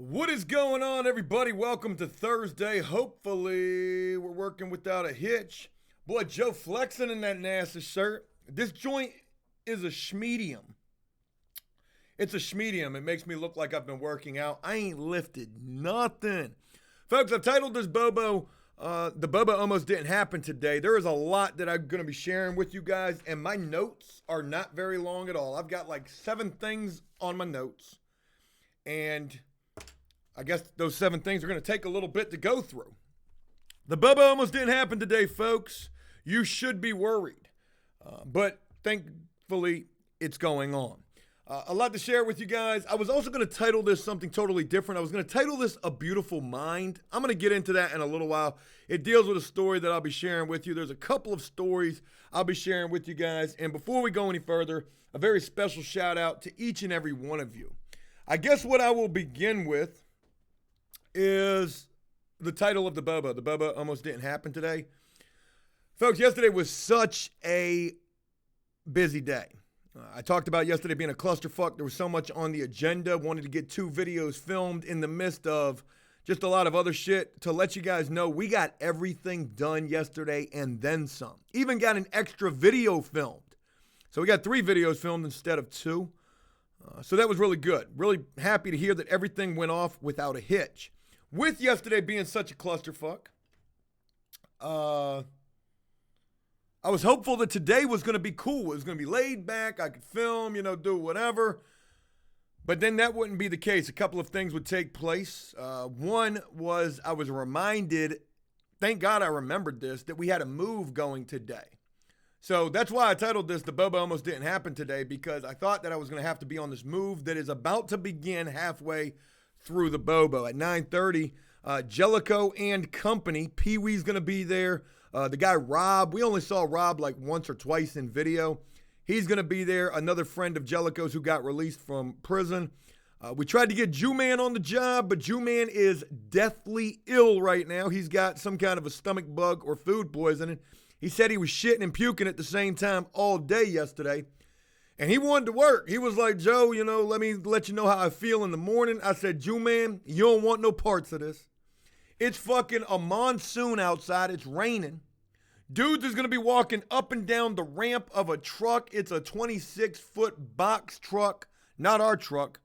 What is going on, everybody? Welcome to Thursday. Hopefully, we're working without a hitch. Boy, Joe flexing in that NASA shirt. This joint is a schmedium. It's a schmedium. It makes me look like I've been working out. I ain't lifted nothing. Folks, I've titled this BoBo, the BoBo almost didn't happen today. There is a lot that I'm going to be sharing with you guys, and my notes are not very long at all. I've got like 7 things on my notes, and I guess those 7 things are going to take a little bit to go through. The BoBo almost didn't happen today, folks. You should be worried. But thankfully, it's going on. A lot to share with you guys. I was also going to title this something totally different. I was going to title this A Beautiful Mind. I'm going to get into that in a little while. It deals with a story that I'll be sharing with you. There's a couple of stories I'll be sharing with you guys. And before we go any further, a very special shout out to each and every one of you. I guess what I will begin with is the title of the BoBo. The BoBo almost didn't happen today. Folks, yesterday was such a busy day. I talked about yesterday being a clusterfuck. There was so much on the agenda. Wanted to get 2 videos filmed in the midst of just a lot of other shit. To let you guys know, we got everything done yesterday and then some. Even got an extra video filmed. So we got 3 videos filmed instead of 2. So that was really good. Really happy to hear that everything went off without a hitch. With yesterday being such a clusterfuck, I was hopeful that today was going to be cool. It was going to be laid back. I could film, do whatever. But then that wouldn't be the case. A couple of things would take place. One was I was reminded, thank God I remembered this, that we had a move going today. So that's why I titled this The BoBo Almost Didn't Happen Today, because I thought that I was going to have to be on this move that is about to begin halfway through the BoBo. At 9:30, Jellico and company, Pee-wee's going to be there. The guy Rob, we only saw Rob like once or twice in video. He's going to be there. Another friend of Jellico's who got released from prison. We tried to get Jew-Man on the job, but Jew-Man is deathly ill right now. He's got some kind of a stomach bug or food poisoning. He said he was shitting and puking at the same time all day yesterday. And he wanted to work. He was like, Joe, let me let you know how I feel in the morning. I said, Jew-Man, you don't want no parts of this. It's fucking a monsoon outside. It's raining. Dudes is going to be walking up and down the ramp of a truck. It's a 26-foot box truck, not our truck.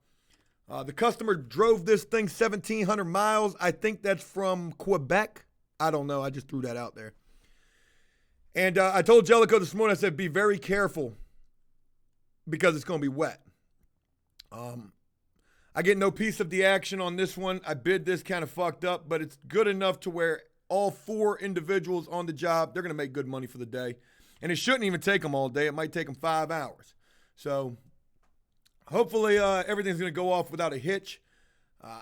The customer drove this thing 1,700 miles. I think that's from Quebec. I don't know. I just threw that out there. And I told Jellico this morning, I said, be very careful because it's going to be wet. I get no piece of the action on this one. I bid this kind of fucked up, but it's good enough to where all 4 individuals on the job, they're going to make good money for the day. And it shouldn't even take them all day. It might take them 5 hours. So hopefully everything's going to go off without a hitch.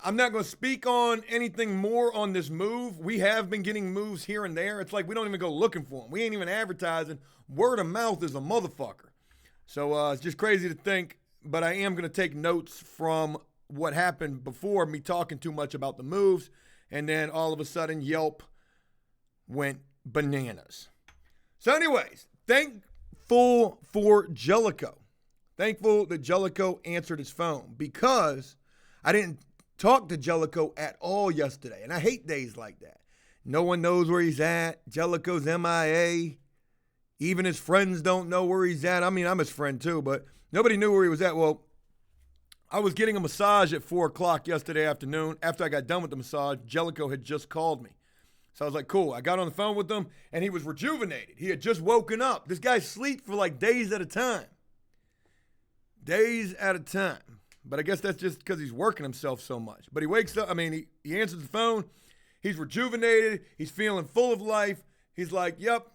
I'm not going to speak on anything more on this move. We have been getting moves here and there. It's like we don't even go looking for them. We ain't even advertising. Word of mouth is a motherfucker. So it's just crazy to think, but I am going to take notes from what happened before me talking too much about the moves, and then all of a sudden Yelp went bananas. So anyways, thankful for Jellico. Thankful that Jellico answered his phone, because I didn't talk to Jellico at all yesterday, and I hate days like that. No one knows where he's at. Jellico's MIA. Even his friends don't know where he's at. I mean, I'm his friend too, but nobody knew where he was at. Well, I was getting a massage at 4 o'clock yesterday afternoon. After I got done with the massage, Jellico had just called me. So I was like, cool. I got on the phone with him, and he was rejuvenated. He had just woken up. This guy sleeps for like days at a time. Days at a time. But I guess that's just because he's working himself so much. But he wakes up. I mean, he answers the phone. He's rejuvenated. He's feeling full of life. He's like, yep,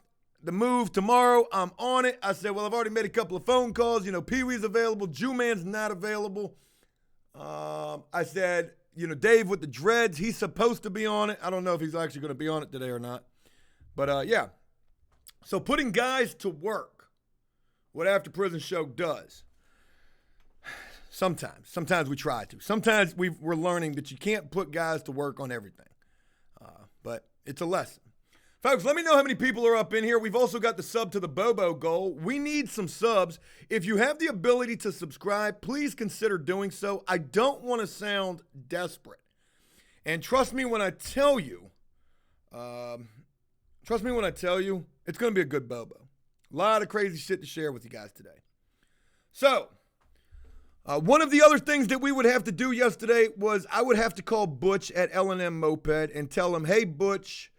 the move tomorrow. I'm on it. I said, well, I've already made a couple of phone calls. Pee-wee's available. Jew-Man's not available. I said, Dave with the dreads, he's supposed to be on it. I don't know if he's actually going to be on it today or not. But, yeah. So putting guys to work, what After Prison Show does. Sometimes we try to. Sometimes we're learning that you can't put guys to work on everything. But it's a lesson. Folks, let me know how many people are up in here. We've also got the sub to the BoBo goal. We need some subs. If you have the ability to subscribe, please consider doing so. I don't want to sound desperate. And trust me when I tell you, it's going to be a good BoBo. A lot of crazy shit to share with you guys today. So, one of the other things that we would have to do yesterday was I would have to call Butch at L&M Moped and tell him, hey, Butch,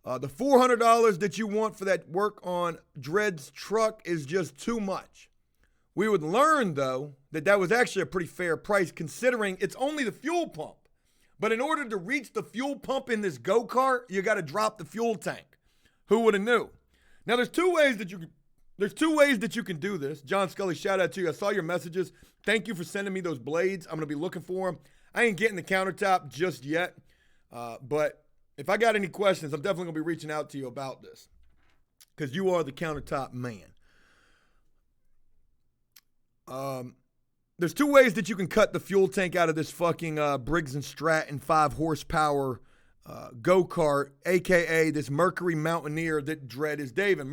the $400 that you want for that work on Dred's truck is just too much. We would learn, though, that was actually a pretty fair price considering it's only the fuel pump. But in order to reach the fuel pump in this go-kart, you got to drop the fuel tank. Who would have knew? Now, there's two ways that you can do this. John Scully, shout out to you. I saw your messages. Thank you for sending me those blades. I'm going to be looking for them. I ain't getting the countertop just yet, but if I got any questions, I'm definitely going to be reaching out to you about this because you are the countertop man. There's two ways that you can cut the fuel tank out of this fucking Briggs & Stratton 5 horsepower go-kart, a.k.a. this Mercury Mountaineer that Dred is driving.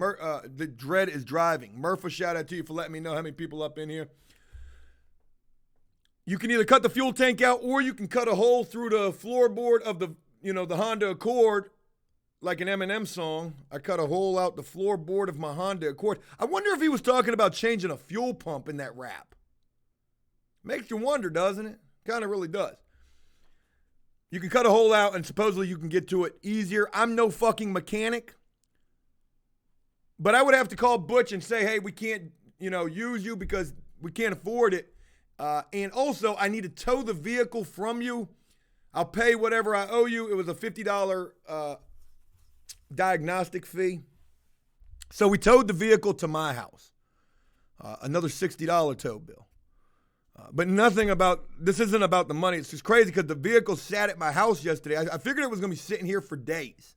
Murpha, shout out to you for letting me know how many people up in here. You can either cut the fuel tank out or you can cut a hole through the floorboard of the Honda Accord, like an Eminem song. I cut a hole out the floorboard of my Honda Accord. I wonder if he was talking about changing a fuel pump in that rap. Makes you wonder, doesn't it? Kind of really does. You can cut a hole out and supposedly you can get to it easier. I'm no fucking mechanic. But I would have to call Butch and say, hey, we can't, use you because we can't afford it. And also, I need to tow the vehicle from you. I'll pay whatever I owe you. It was a $50 diagnostic fee. So we towed the vehicle to my house. Another $60 tow bill. But this isn't about the money. It's just crazy because the vehicle sat at my house yesterday. I figured it was going to be sitting here for days.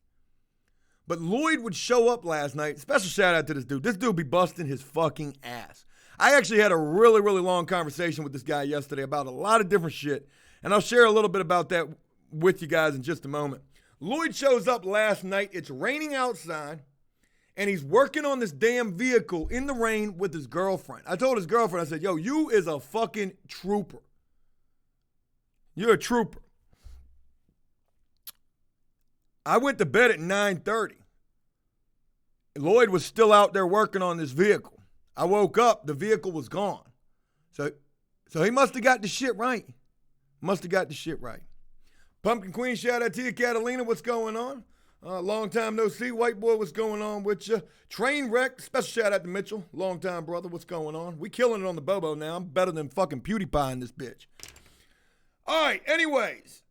But Lloyd would show up last night. Special shout out to this dude. This dude be busting his fucking ass. I actually had a really, really long conversation with this guy yesterday about a lot of different shit. And I'll share a little bit about that with you guys in just a moment. Lloyd shows up last night. It's raining outside. And he's working on this damn vehicle in the rain with his girlfriend. I told his girlfriend, I said, yo, you is a fucking trooper. You're a trooper. I went to bed at 9:30. Lloyd was still out there working on this vehicle. I woke up, the vehicle was gone. So he must have got the shit right. Pumpkin Queen, shout out to you. Catalina, what's going on? Long time no see. White boy, what's going on with you? Train wreck, special shout out to Mitchell. Long time brother, what's going on? We killing it on the BoBo now. I'm better than fucking PewDiePie in this bitch. All right, anyways.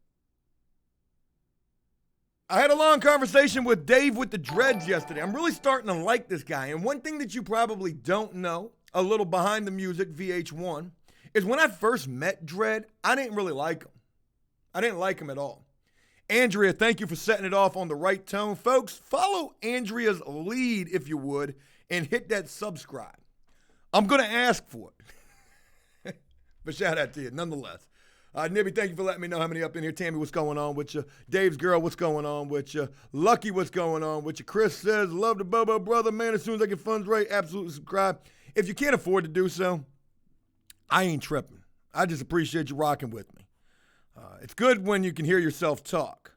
I had a long conversation with Dave with the Dreads yesterday. I'm really starting to like this guy. And one thing that you probably don't know, a little behind the music, VH1, is when I first met Dred, I didn't really like him. I didn't like him at all. Andrea, thank you for setting it off on the right tone. Folks, follow Andrea's lead, if you would, and hit that subscribe. I'm going to ask for it. But shout out to you, nonetheless. Nibby, thank you for letting me know how many up in here. Tammy, what's going on with you? Dave's girl, what's going on with you? Lucky, what's going on with you? Chris says, love the BoBo brother, man. As soon as I get funds right, absolutely subscribe. If you can't afford to do so, I ain't tripping. I just appreciate you rocking with me. It's good when you can hear yourself talk,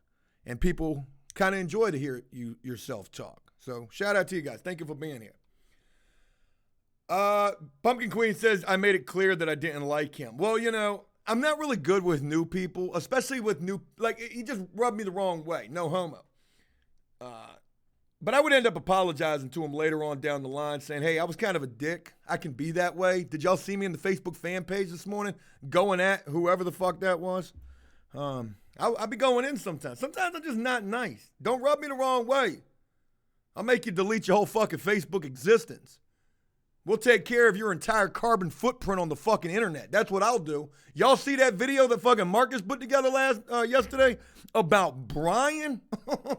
and people kind of enjoy to hear yourself talk. So shout out to you guys. Thank you for being here. Pumpkin Queen says, I made it clear that I didn't like him. Well, I'm not really good with new people, especially with he just rubbed me the wrong way. No homo. But I would end up apologizing to him later on down the line saying, hey, I was kind of a dick. I can be that way. Did y'all see me in the Facebook fan page this morning going at whoever the fuck that was? I'll be going in sometimes. Sometimes I'm just not nice. Don't rub me the wrong way. I'll make you delete your whole fucking Facebook existence. We'll take care of your entire carbon footprint on the fucking internet. That's what I'll do. Y'all see that video that fucking Marcus put together yesterday about Brian?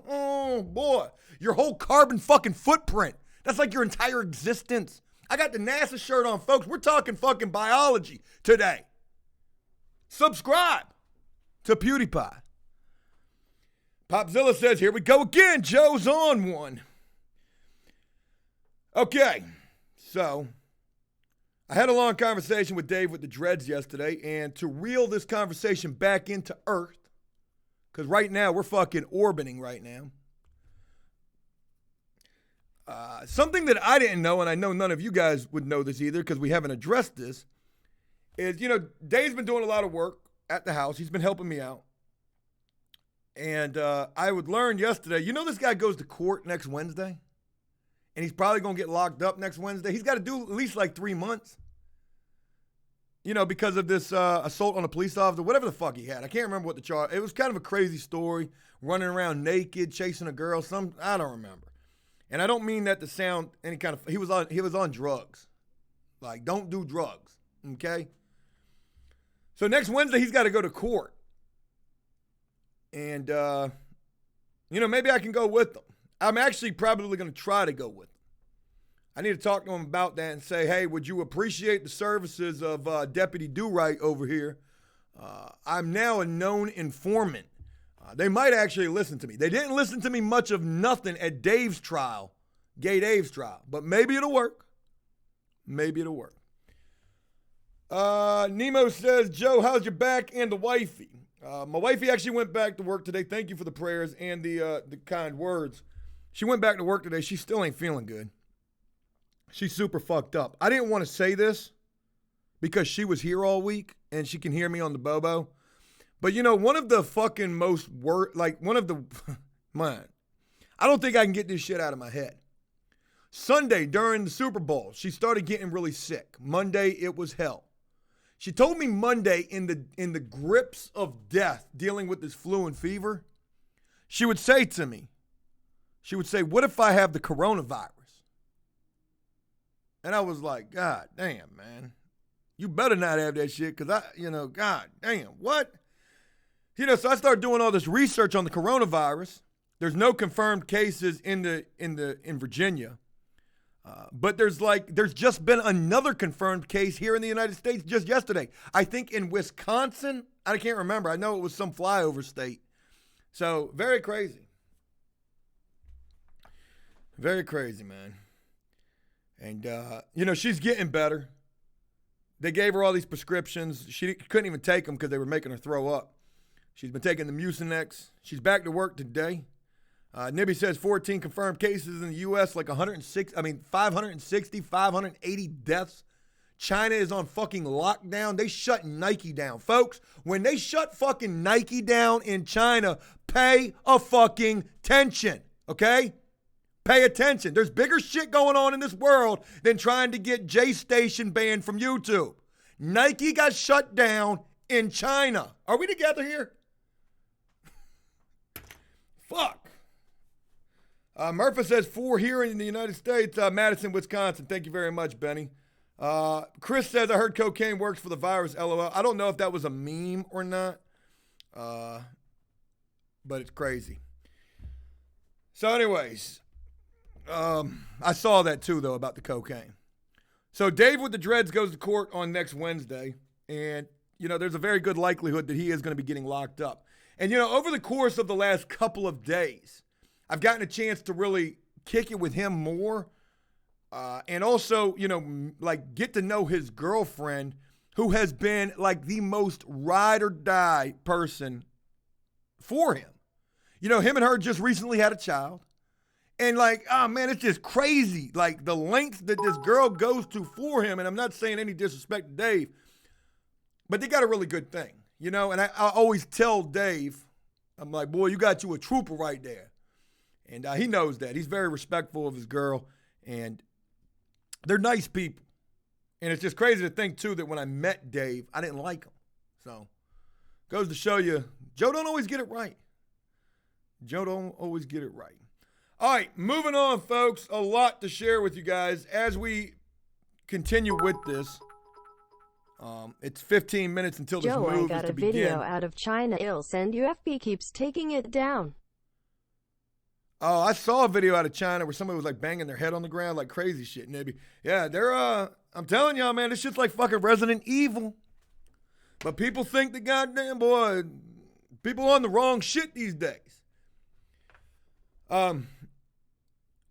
Oh, boy. Your whole carbon fucking footprint. That's like your entire existence. I got the NASA shirt on, folks. We're talking fucking biology today. Subscribe to PewDiePie. Popzilla says, here we go again. Joe's on one. Okay. So, I had a long conversation with Dave with the Dreads yesterday, and to reel this conversation back into earth, Because right now, we're fucking orbiting right now. Something that I didn't know, and I know none of you guys would know this either because we haven't addressed this, is, Dave's been doing a lot of work at the house. He's been helping me out. And I would learn yesterday, this guy goes to court next Wednesday? And he's probably going to get locked up next Wednesday. He's got to do at least like 3 months. Because of this assault on a police officer, whatever the fuck he had. I can't remember what the charge. It was kind of a crazy story. Running around naked, chasing a girl. I don't remember. And I don't mean that to sound any kind of. He was on drugs. Like, don't do drugs. Okay. So next Wednesday he's got to go to court. And maybe I can go with him. I'm actually probably going to try to go with him. I need to talk to him about that and say, hey, would you appreciate the services of Deputy Do-Right over here? I'm now a known informant. They might actually listen to me. They didn't listen to me much of nothing at Dave's trial, Gay Dave's trial, but maybe it'll work. Maybe it'll work. Nemo says, Joe, how's your back and the wifey? My wifey actually went back to work today. Thank you for the prayers and the kind words. She went back to work today. She still ain't feeling good. She's super fucked up. I didn't want to say this because she was here all week and she can hear me on the BoBo. But, one of the fucking most man, I don't think I can get this shit out of my head. Sunday during the Super Bowl, she started getting really sick. Monday, it was hell. She told me Monday in the grips of death, dealing with this flu and fever, she would say to me, what if I have the coronavirus? And I was like, God damn, man. You better not have that shit because God damn, what? So I started doing all this research on the coronavirus. There's no confirmed cases in Virginia. But there's just been another confirmed case here in the United States just yesterday. I think in Wisconsin. I can't remember. I know it was some flyover state. So very crazy. Very crazy, man. And, she's getting better. They gave her all these prescriptions. She couldn't even take them because they were making her throw up. She's been taking the Mucinex. She's back to work today. Nibby says 14 confirmed cases in the U.S., like 560, 580 deaths. China is on fucking lockdown. They shut Nike down. Folks, when they shut fucking Nike down in China, pay a fucking attention, okay? Pay attention. There's bigger shit going on in this world than trying to get J-Station banned from YouTube. Nike got shut down in China. Are we together here? Fuck. Murphy says 4 here in the United States, Madison, Wisconsin. Thank you very much, Benny. Chris says, I heard cocaine works for the virus, LOL. I don't know if that was a meme or not, but it's crazy. So anyways, I saw that too, though, about the cocaine. So Dave with the dreads goes to court on next Wednesday, and, there's a very good likelihood that he is going to be getting locked up. And, over the course of the last couple of days, I've gotten a chance to really kick it with him more. And also, get to know his girlfriend, who has been like the most ride or die person for him. Him and her just recently had a child. And it's just crazy. Like the lengths that this girl goes to for him. And I'm not saying any disrespect to Dave, but they got a really good thing, And I always tell Dave, I'm like, boy, you got you a trooper right there. And he knows that. He's very respectful of his girl. And they're nice people. And it's just crazy to think, too, that when I met Dave, I didn't like him. So, goes to show you, Joe don't always get it right. Joe don't always get it right. All right, moving on, folks. A lot to share with you guys as we continue with this. It's 15 minutes until this Joe, move I got is a to begin. video out of China. I'll send you. FB keeps taking it down. Oh, I saw a video out of China where somebody was like banging their head on the ground like crazy shit, maybe. Yeah, they're I'm telling y'all, man, this shit's like fucking Resident Evil. But people think that goddamn boy, people on the wrong shit these days. What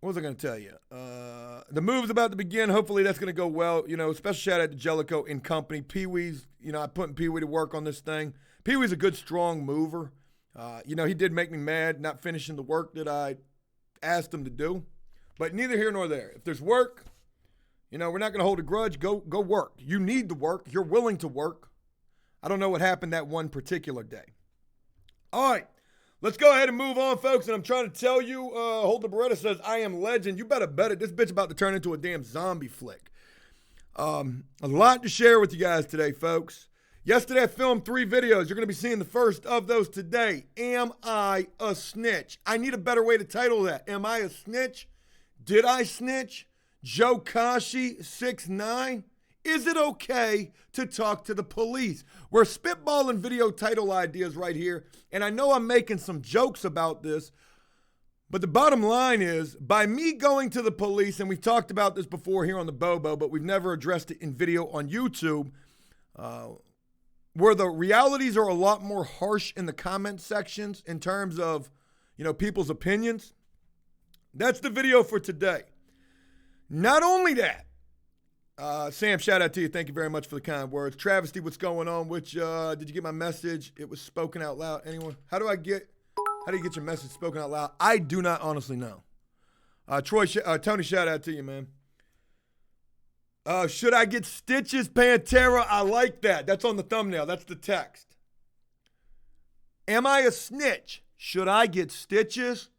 was I gonna tell you? The move's about to begin. Hopefully that's gonna go well. Special shout out to Jellicoe and company. Pee-wee's, I put Pee-wee to work on this thing. Pee-wee's a good, strong mover. He did make me mad not finishing the work that I asked him to do. But neither here nor there. If there's work, we're not going to hold a grudge. Go work. You need the work. You're willing to work. I don't know what happened that one particular day. All right. Let's go ahead and move on, folks. And I'm trying to tell you, Hold the Beretta says, I am legend. You better bet it. This bitch about to turn into a damn zombie flick. A lot to share with you guys today, folks. Yesterday, I filmed 3 videos. You're going to be seeing the first of those today. Am I a snitch? I need a better way to title that. Am I a snitch? Did I snitch? Joe Kashi 6'9". Is it okay to talk to the police? We're spitballing video title ideas right here, and I know I'm making some jokes about this, but the bottom line is, by me going to the police, and we've talked about this before here on the BoBo, but we've never addressed it in video on YouTube, where the realities are a lot more harsh in the comment sections in terms of, people's opinions. That's the video for today. Not only that, Sam, shout out to you. Thank you very much for the kind words. Travesty, what's going on? Did you get my message? It was spoken out loud. Anyone? How do you get your message spoken out loud? I do not honestly know. Tony, shout out to you, man. Should I get stitches, Pantera? I like that. That's on the thumbnail. That's the text. Am I a snitch? Should I get stitches?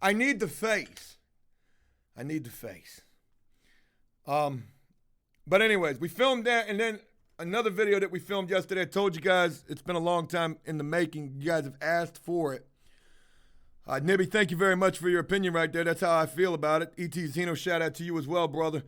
I need the face. But anyways, we filmed that, and then another video that we filmed yesterday. I told you guys it's been a long time in the making. You guys have asked for it. Nibby, thank you very much for your opinion right there. That's how I feel about it. E.T. Zeno, shout out to you as well, brother.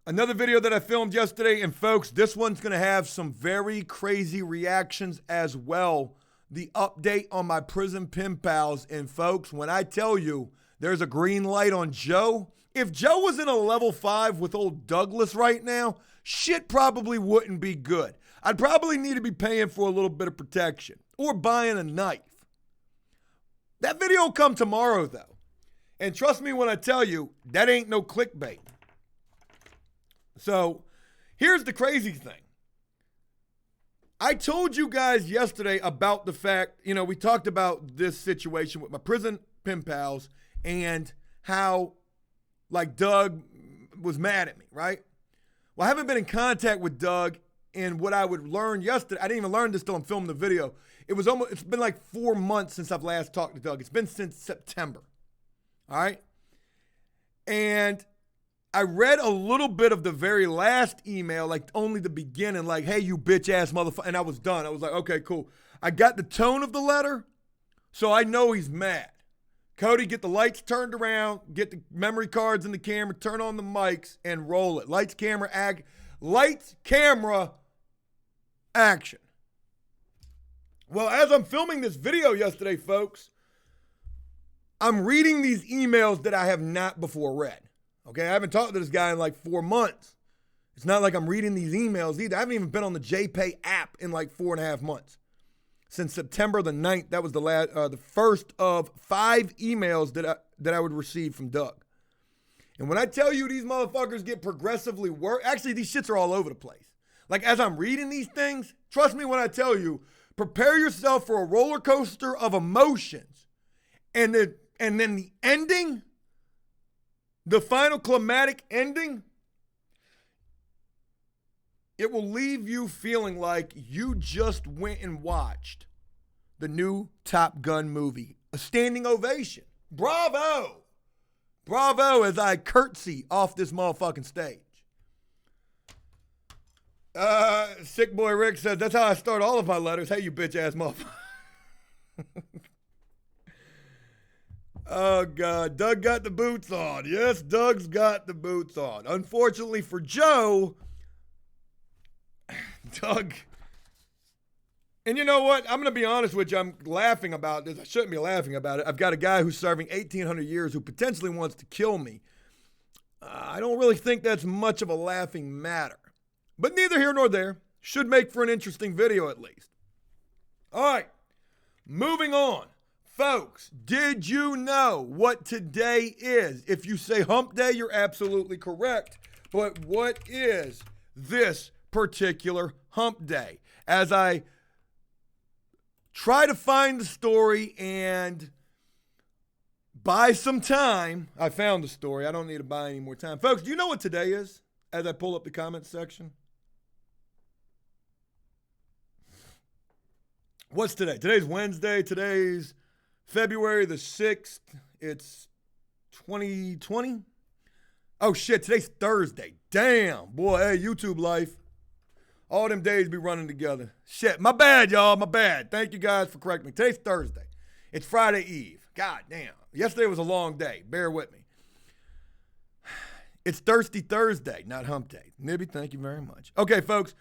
Another video that I filmed yesterday, and folks, this one's going to have some very crazy reactions as well. The update on my prison pen pals, and folks, when I tell you there's a green light on Joe, if Joe was in a level 5 with old Douglas right now, shit probably wouldn't be good. I'd probably need to be paying for a little bit of protection or buying a knife. That video will come tomorrow, though. And trust me when I tell you, that ain't no clickbait. So here's the crazy thing. I told you guys yesterday about the fact, we talked about this situation with my prison pen pals and how, Doug was mad at me, right? Well, I haven't been in contact with Doug, and what I would learn yesterday, I didn't even learn this till I'm filming the video. It's been like 4 months since I've last talked to Doug. It's been since September, all right? And I read a little bit of the very last email, only the beginning, hey, you bitch ass motherfucker, and I was done. I was like, okay, cool. I got the tone of the letter, so I know he's mad. Cody, get the lights turned around, get the memory cards in the camera, turn on the mics, and roll it. Lights, camera, action. Well, as I'm filming this video yesterday, folks, I'm reading these emails that I have not before read. Okay, I haven't talked to this guy in 4 months. It's not like I'm reading these emails either. I haven't even been on the JPay app in 4.5 months. Since September the 9th, that was the first of 5 emails that I would receive from Doug. And when I tell you these motherfuckers get progressively worse, actually these shits are all over the place. As I'm reading these things, trust me when I tell you, prepare yourself for a roller coaster of emotions. And then the ending, the final climatic ending, it will leave you feeling like you just went and watched the new Top Gun movie. A standing ovation. Bravo! Bravo as I curtsy off this motherfucking stage. Sick Boy Rick says, that's how I start all of my letters. Hey, you bitch ass motherfucker. Oh, God. Doug got the boots on. Yes, Doug's got the boots on. Unfortunately for Joe, Doug, and you know what? I'm going to be honest with you. I'm laughing about this. I shouldn't be laughing about it. I've got a guy who's serving 1,800 years who potentially wants to kill me. I don't really think that's much of a laughing matter. But neither here nor there. Should make for an interesting video at least. All right. Moving on. Folks, did you know what today is? If you say hump day, you're absolutely correct. But what is this particular hump day? As I try to find the story and buy some time. I found the story. I don't need to buy any more time. Folks, do you know what today is as I pull up the comments section? What's today? Today's Wednesday. Today's February the 6th. It's 2020. Oh, shit. Today's Thursday. Damn. Boy, hey, YouTube life. All them days be running together. Shit. My bad, y'all. My bad. Thank you guys for correcting me. Today's Thursday. It's Friday Eve. God damn. Yesterday was a long day. Bear with me. It's Thirsty Thursday, not Hump Day. Nibby, thank you very much. Okay, folks.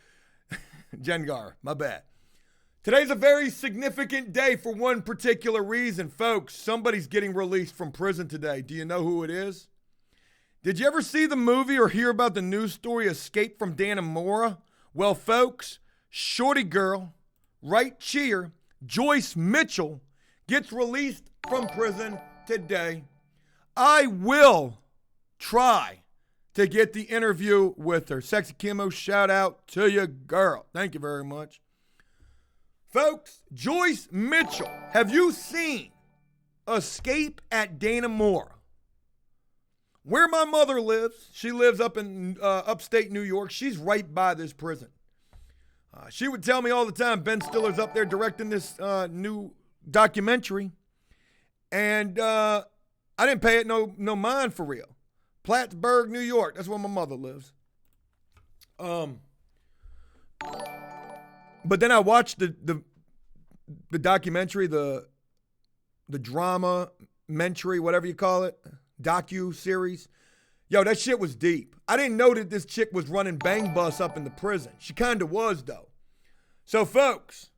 Jengar, my bad. Today's a very significant day for one particular reason, folks. Somebody's getting released from prison today. Do you know who it is? Did you ever see the movie or hear about the news story Escape from Dannemora? Well, folks, shorty girl, right cheer, Joyce Mitchell, gets released from prison today. I will try to get the interview with her. Sexy Kimmo, shout out to you, girl. Thank you very much. Folks, Joyce Mitchell, have you seen Escape at Dannemora? Where my mother lives, she lives up in upstate New York. She's right by this prison. She would tell me all the time, Ben Stiller's up there directing this new documentary. And I didn't pay it no mind for real. Plattsburgh, New York. That's where my mother lives. But then I watched the documentary, the drama-mentary, whatever you call it, docu-series. Yo, that shit was deep. I didn't know that this chick was running bang bus up in the prison. She kind of was, though. So, folks,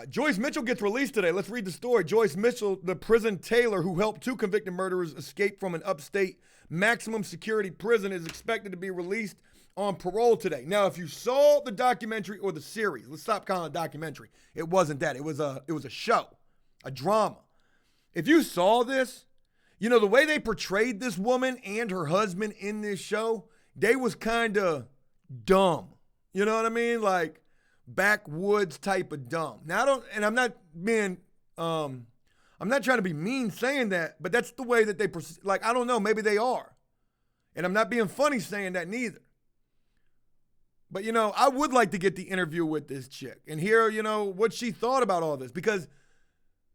Joyce Mitchell gets released today. Let's read the story. Joyce Mitchell, the prison tailor who helped two convicted murderers escape from an upstate maximum security prison, is expected to be released on parole today. Now, if you saw the documentary or the series, let's stop calling it a documentary. It wasn't that. It was a show, a drama. If you saw this, you know, the way they portrayed this woman and her husband in this show, they was kind of dumb. You know what I mean? Like backwoods type of dumb. Now, I'm not trying to be mean saying that, but that's the way that they, like, I don't know, maybe they are. And I'm not being funny saying that neither. But, you know, I would like to get the interview with this chick and hear, you know, what she thought about all this. Because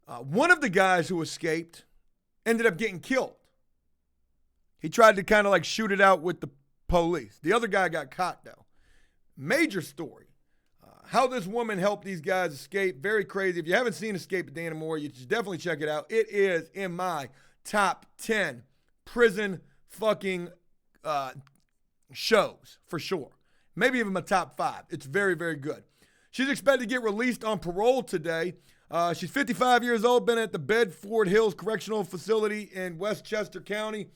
one of the guys who escaped ended up getting killed. He tried to kind of like shoot it out with the police. The other guy got caught, though. Major story. How this woman helped these guys escape. Very crazy. If you haven't seen Escape at Dannemora, you should definitely check it out. It is in my top 10 prison fucking shows, for sure. Maybe even my top 5. It's very, very good. She's expected to get released on parole today. She's 55 years old, been at the Bedford Hills Correctional Facility in Westchester County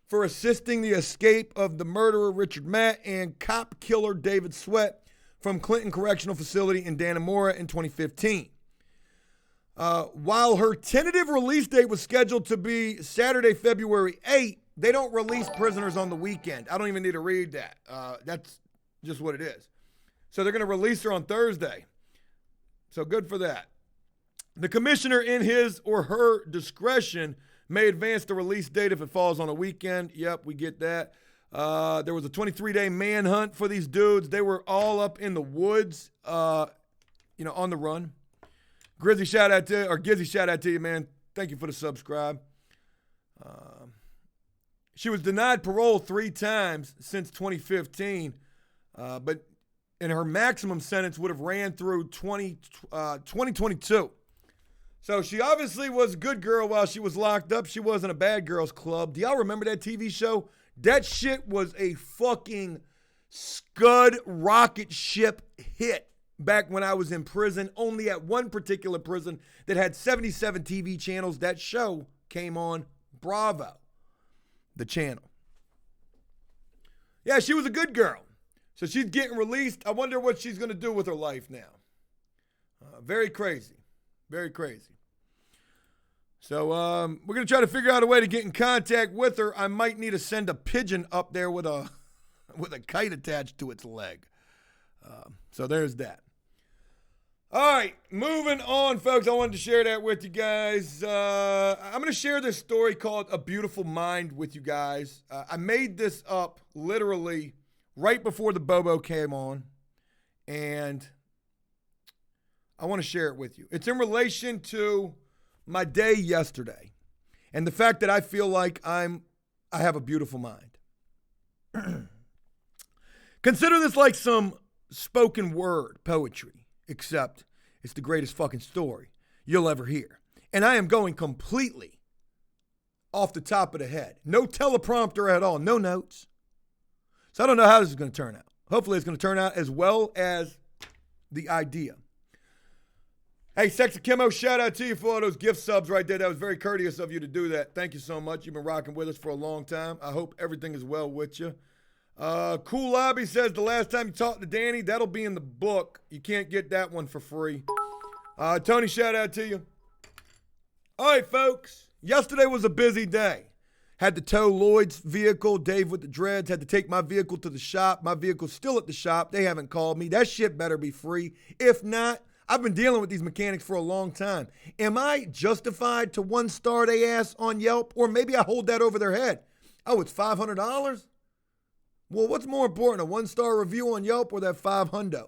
for assisting the escape of the murderer Richard Matt and cop killer David Sweat from Clinton Correctional Facility in Dannemora in 2015. While her tentative release date was scheduled to be Saturday, February 8th, they don't release prisoners on the weekend. I don't even need to read that. That's just what it is. So they're going to release her on Thursday. So good for that. The commissioner, in his or her discretion, may advance the release date if it falls on a weekend. Yep, we get that. There was a 23-day manhunt for these dudes. They were all up in the woods, on the run. Gizzy, shout out to you, man. Thank you for the subscribe. She was denied parole 3 times since 2015, but and her maximum sentence would have ran through 2022. So she obviously was a good girl while she was locked up. She wasn't a bad girls club. Do y'all remember that TV show? That shit was a fucking scud rocket ship hit back when I was in prison. Only at one particular prison that had 77 TV channels. That show came on Bravo, the channel. Yeah, she was a good girl. So she's getting released. I wonder what she's going to do with her life now. Very crazy. Very crazy. So we're going to try to figure out a way to get in contact with her. I might need to send a pigeon up there with a kite attached to its leg. So there's that. All right, moving on, folks. I wanted to share that with you guys. I'm going to share this story called A Beautiful Mind with you guys. I made this up literally right before the BoBo came on, and I want to share it with you. It's in relation to my day yesterday and the fact that I feel like I have a beautiful mind. Consider this like some spoken word poetry, except it's the greatest fucking story you'll ever hear. And I am going completely off the top of the head. No teleprompter at all, no notes. So I don't know how this is going to turn out. Hopefully it's going to turn out as well as the idea. Hey, Sexy Chemo, shout out to you for all those gift subs right there. That was very courteous of you to do that. Thank you so much. You've been rocking with us for a long time. I hope everything is well with you. Cool Lobby says the last time you talked to Danny, that'll be in the book. You can't get that one for free. Tony, shout out to you. All right, folks. Yesterday was a busy day. Had to tow Lloyd's vehicle. Dave with the dreads had to take my vehicle to the shop. My vehicle's still at the shop. They haven't called me. That shit better be free. If not, I've been dealing with these mechanics for a long time. Am I justified to 1-star they ass on Yelp? Or maybe I hold that over their head. Oh, it's $500? Well, what's more important, a 1-star review on Yelp or that $500?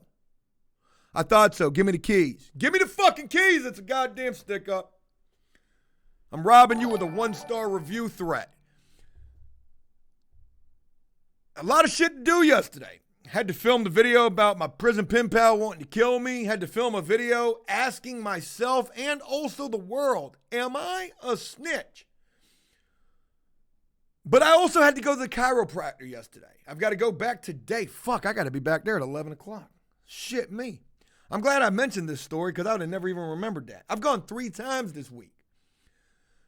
I thought so. Give me the keys. Give me the fucking keys. It's a goddamn stick up. I'm robbing you with a 1-star review threat. A lot of shit to do yesterday. Had to film the video about my prison pen pal wanting to kill me. Had to film a video asking myself and also the world, am I a snitch? But I also had to go to the chiropractor yesterday. I've got to go back today. Fuck, I got to be back there at 11 o'clock. Shit me. I'm glad I mentioned this story because I would have never even remembered that. I've gone 3 times this week.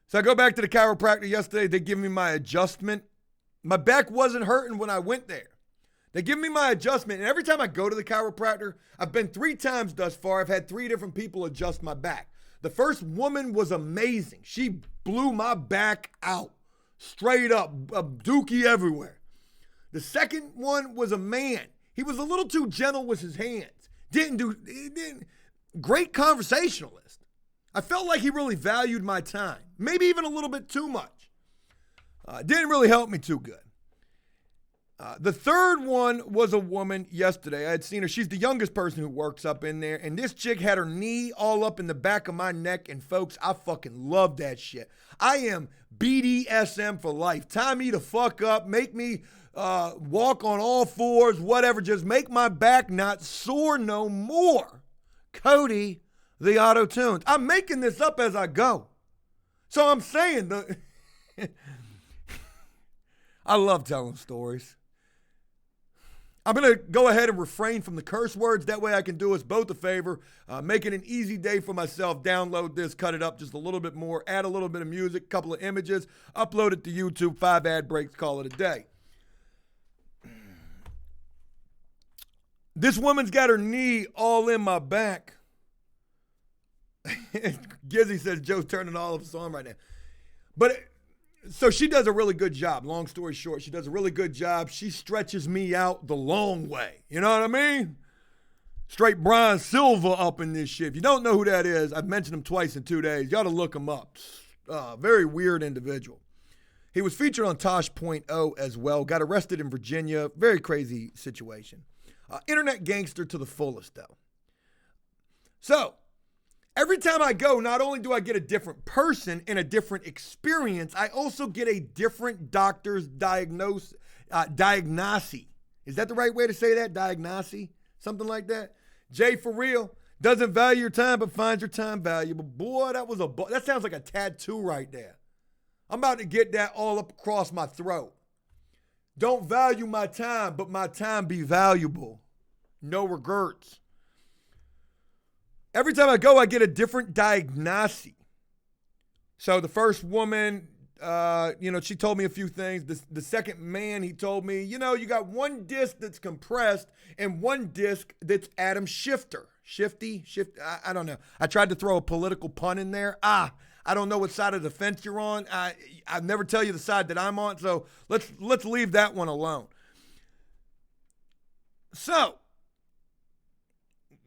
So I go back to the chiropractor yesterday. They give me my adjustment. My back wasn't hurting when I went there. They give me my adjustment, and every time I go to the chiropractor, I've been 3 times thus far. I've had 3 different people adjust my back. The first woman was amazing. She blew my back out. Straight up, a dookie everywhere. The second one was a man. He was a little too gentle with his hands. Great conversationalist. I felt like he really valued my time. Maybe even a little bit too much. Didn't really help me too good. The third one was a woman yesterday. I had seen her. She's the youngest person who works up in there. And this chick had her knee all up in the back of my neck. And folks, I fucking love that shit. I am BDSM for life. Tie me the fuck up. Make me walk on all fours, whatever. Just make my back not sore no more. Cody, the auto-tunes. I'm making this up as I go. So I'm saying, I love telling stories. I'm going to go ahead and refrain from the curse words. That way I can do us both a favor. Make it an easy day for myself. Download this, cut it up just a little bit more, add a little bit of music, couple of images, upload it to YouTube, 5 ad breaks, call it a day. This woman's got her knee all in my back. Gizzy says Joe's turning all of us on right now. But so she does a really good job. Long story short, she does a really good job. She stretches me out the long way. You know what I mean? Straight Brian Silva up in this shit. If you don't know who that is, I've mentioned him twice in 2 days. You ought to look him up. Very weird individual. He was featured on Tosh.0 as well. Got arrested in Virginia. Very crazy situation. Internet gangster to the fullest, though. So, every time I go, not only do I get a different person and a different experience, I also get a different doctor's diagnosis. Is that the right way to say that? Diagnosis? Something like that? Jay, for real, doesn't value your time but finds your time valuable. Boy, that sounds like a tattoo right there. I'm about to get that all up across my throat. Don't value my time, but my time be valuable. No regrets. Every time I go, I get a different diagnosis. So the first woman, she told me a few things. The second man, he told me, you got one disc that's compressed and one disc that's Adam Shifter. Shifty? I don't know. I tried to throw a political pun in there. I don't know what side of the fence you're on. I never tell you the side that I'm on, so let's leave that one alone. So,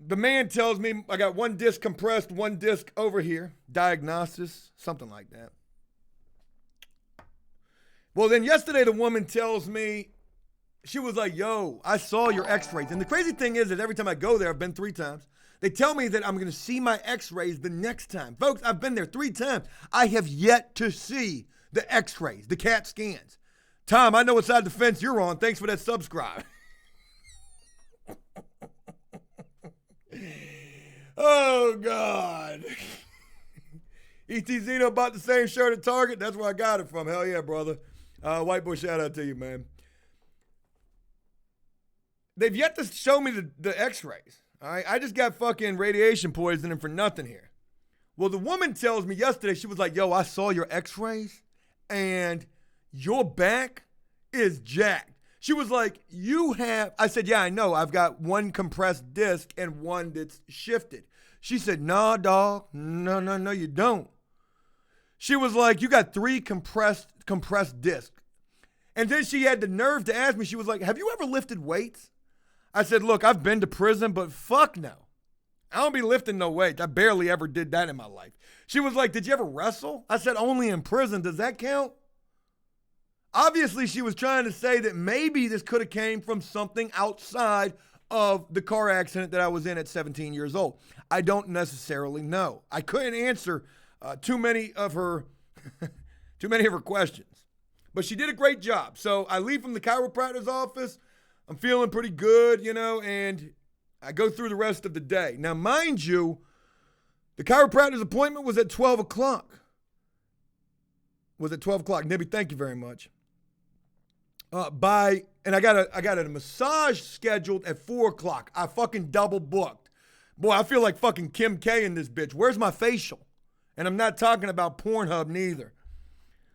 The man tells me I got one disc compressed, one disc over here. Diagnosis, something like that. Well, then yesterday the woman tells me, she was like, yo, I saw your x-rays. And the crazy thing is that every time I go there, I've been 3 times, they tell me that I'm going to see my x-rays the next time. Folks, I've been there 3 times. I have yet to see the x-rays, the CAT scans. Tom, I know what side of the fence you're on. Thanks for that subscribe. Oh, God. E.T. Zeno bought the same shirt at Target. That's where I got it from. Hell yeah, brother. White boy, shout out to you, man. They've yet to show me the x-rays. All right, I just got fucking radiation poisoning for nothing here. Well, the woman tells me yesterday, she was like, yo, I saw your x-rays and your back is jacked. She was like, you have, I said, yeah, I know. I've got one compressed disc and one that's shifted. She said, nah, dog. No, you don't. She was like, you got 3 compressed discs. And then she had the nerve to ask me, she was like, have you ever lifted weights? I said, look, I've been to prison, but fuck no. I don't be lifting no weights. I barely ever did that in my life. She was like, did you ever wrestle? I said, only in prison. Does that count? Obviously, she was trying to say that maybe this could have came from something outside of the car accident that I was in at 17 years old. I don't necessarily know. I couldn't answer too many of her questions. But she did a great job. So I leave from the chiropractor's office. I'm feeling pretty good, and I go through the rest of the day. Now, mind you, the chiropractor's appointment was at 12 o'clock. Nibby, thank you very much. And I got a massage scheduled at 4 o'clock. I fucking double booked. Boy, I feel like fucking Kim K in this bitch. Where's my facial? And I'm not talking about Pornhub neither.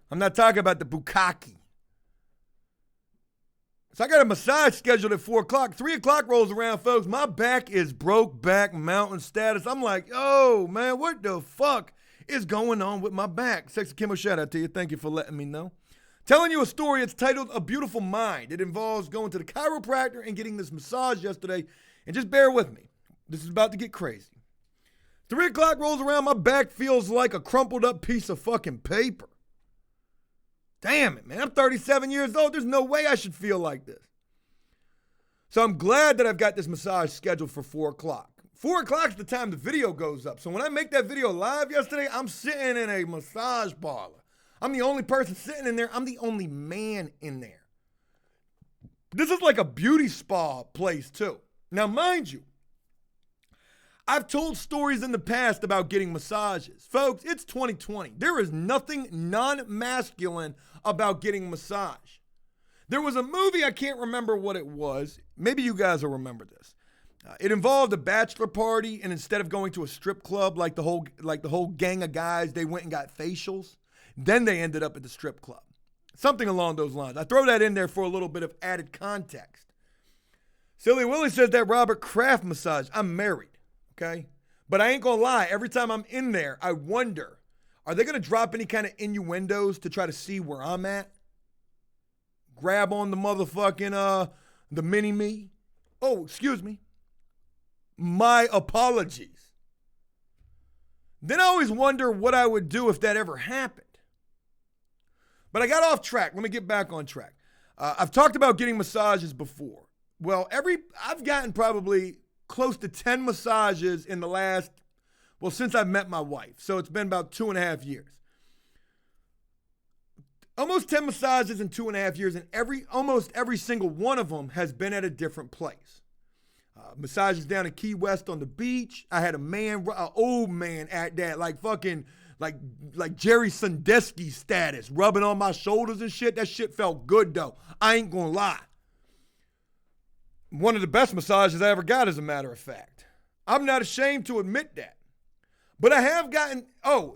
I'm not talking about the bukkake. So I got a massage scheduled at 4 o'clock. 3 o'clock rolls around, folks. My back is broke back mountain status. I'm like, oh, man, what the fuck is going on with my back? Sexy Kimbo, shout out to you. Thank you for letting me know. Telling you a story. It's titled A Beautiful Mind. It involves going to the chiropractor and getting this massage yesterday. And just bear with me. This is about to get crazy. 3 o'clock rolls around. My back feels like a crumpled up piece of fucking paper. Damn it, man. I'm 37 years old. There's no way I should feel like this. So I'm glad that I've got this massage scheduled for 4 o'clock. 4 o'clock is the time the video goes up. So when I make that video live yesterday, I'm sitting in a massage parlor. I'm the only person sitting in there. I'm the only man in there. This is like a beauty spa place too. Now, mind you, I've told stories in the past about getting massages. Folks, it's 2020. There is nothing non-masculine about getting a massage. There was a movie, I can't remember what it was. Maybe you guys will remember this. It involved a bachelor party, and instead of going to a strip club like the whole gang of guys, they went and got facials. Then they ended up at the strip club. Something along those lines. I throw that in there for a little bit of added context. Silly Willie says that Robert Kraft massage. I'm married. Okay? But I ain't gonna lie, every time I'm in there, I wonder, are they gonna drop any kind of innuendos to try to see where I'm at? Grab on the motherfucking, the mini-me? Oh, excuse me. My apologies. Then I always wonder what I would do if that ever happened. But I got off track. Let me get back on track. I've talked about getting massages before. Well, I've gotten probably close to 10 massages in the last, since I've met my wife. So it's been about 2.5 years. Almost 10 massages in 2.5 years, and almost every single one of them has been at a different place. Massages down in Key West on the beach. I had an old man at that, like Jerry Sandusky status, rubbing on my shoulders and shit. That shit felt good though. I ain't gonna lie. One of the best massages I ever got, as a matter of fact. I'm not ashamed to admit that. But I have gotten,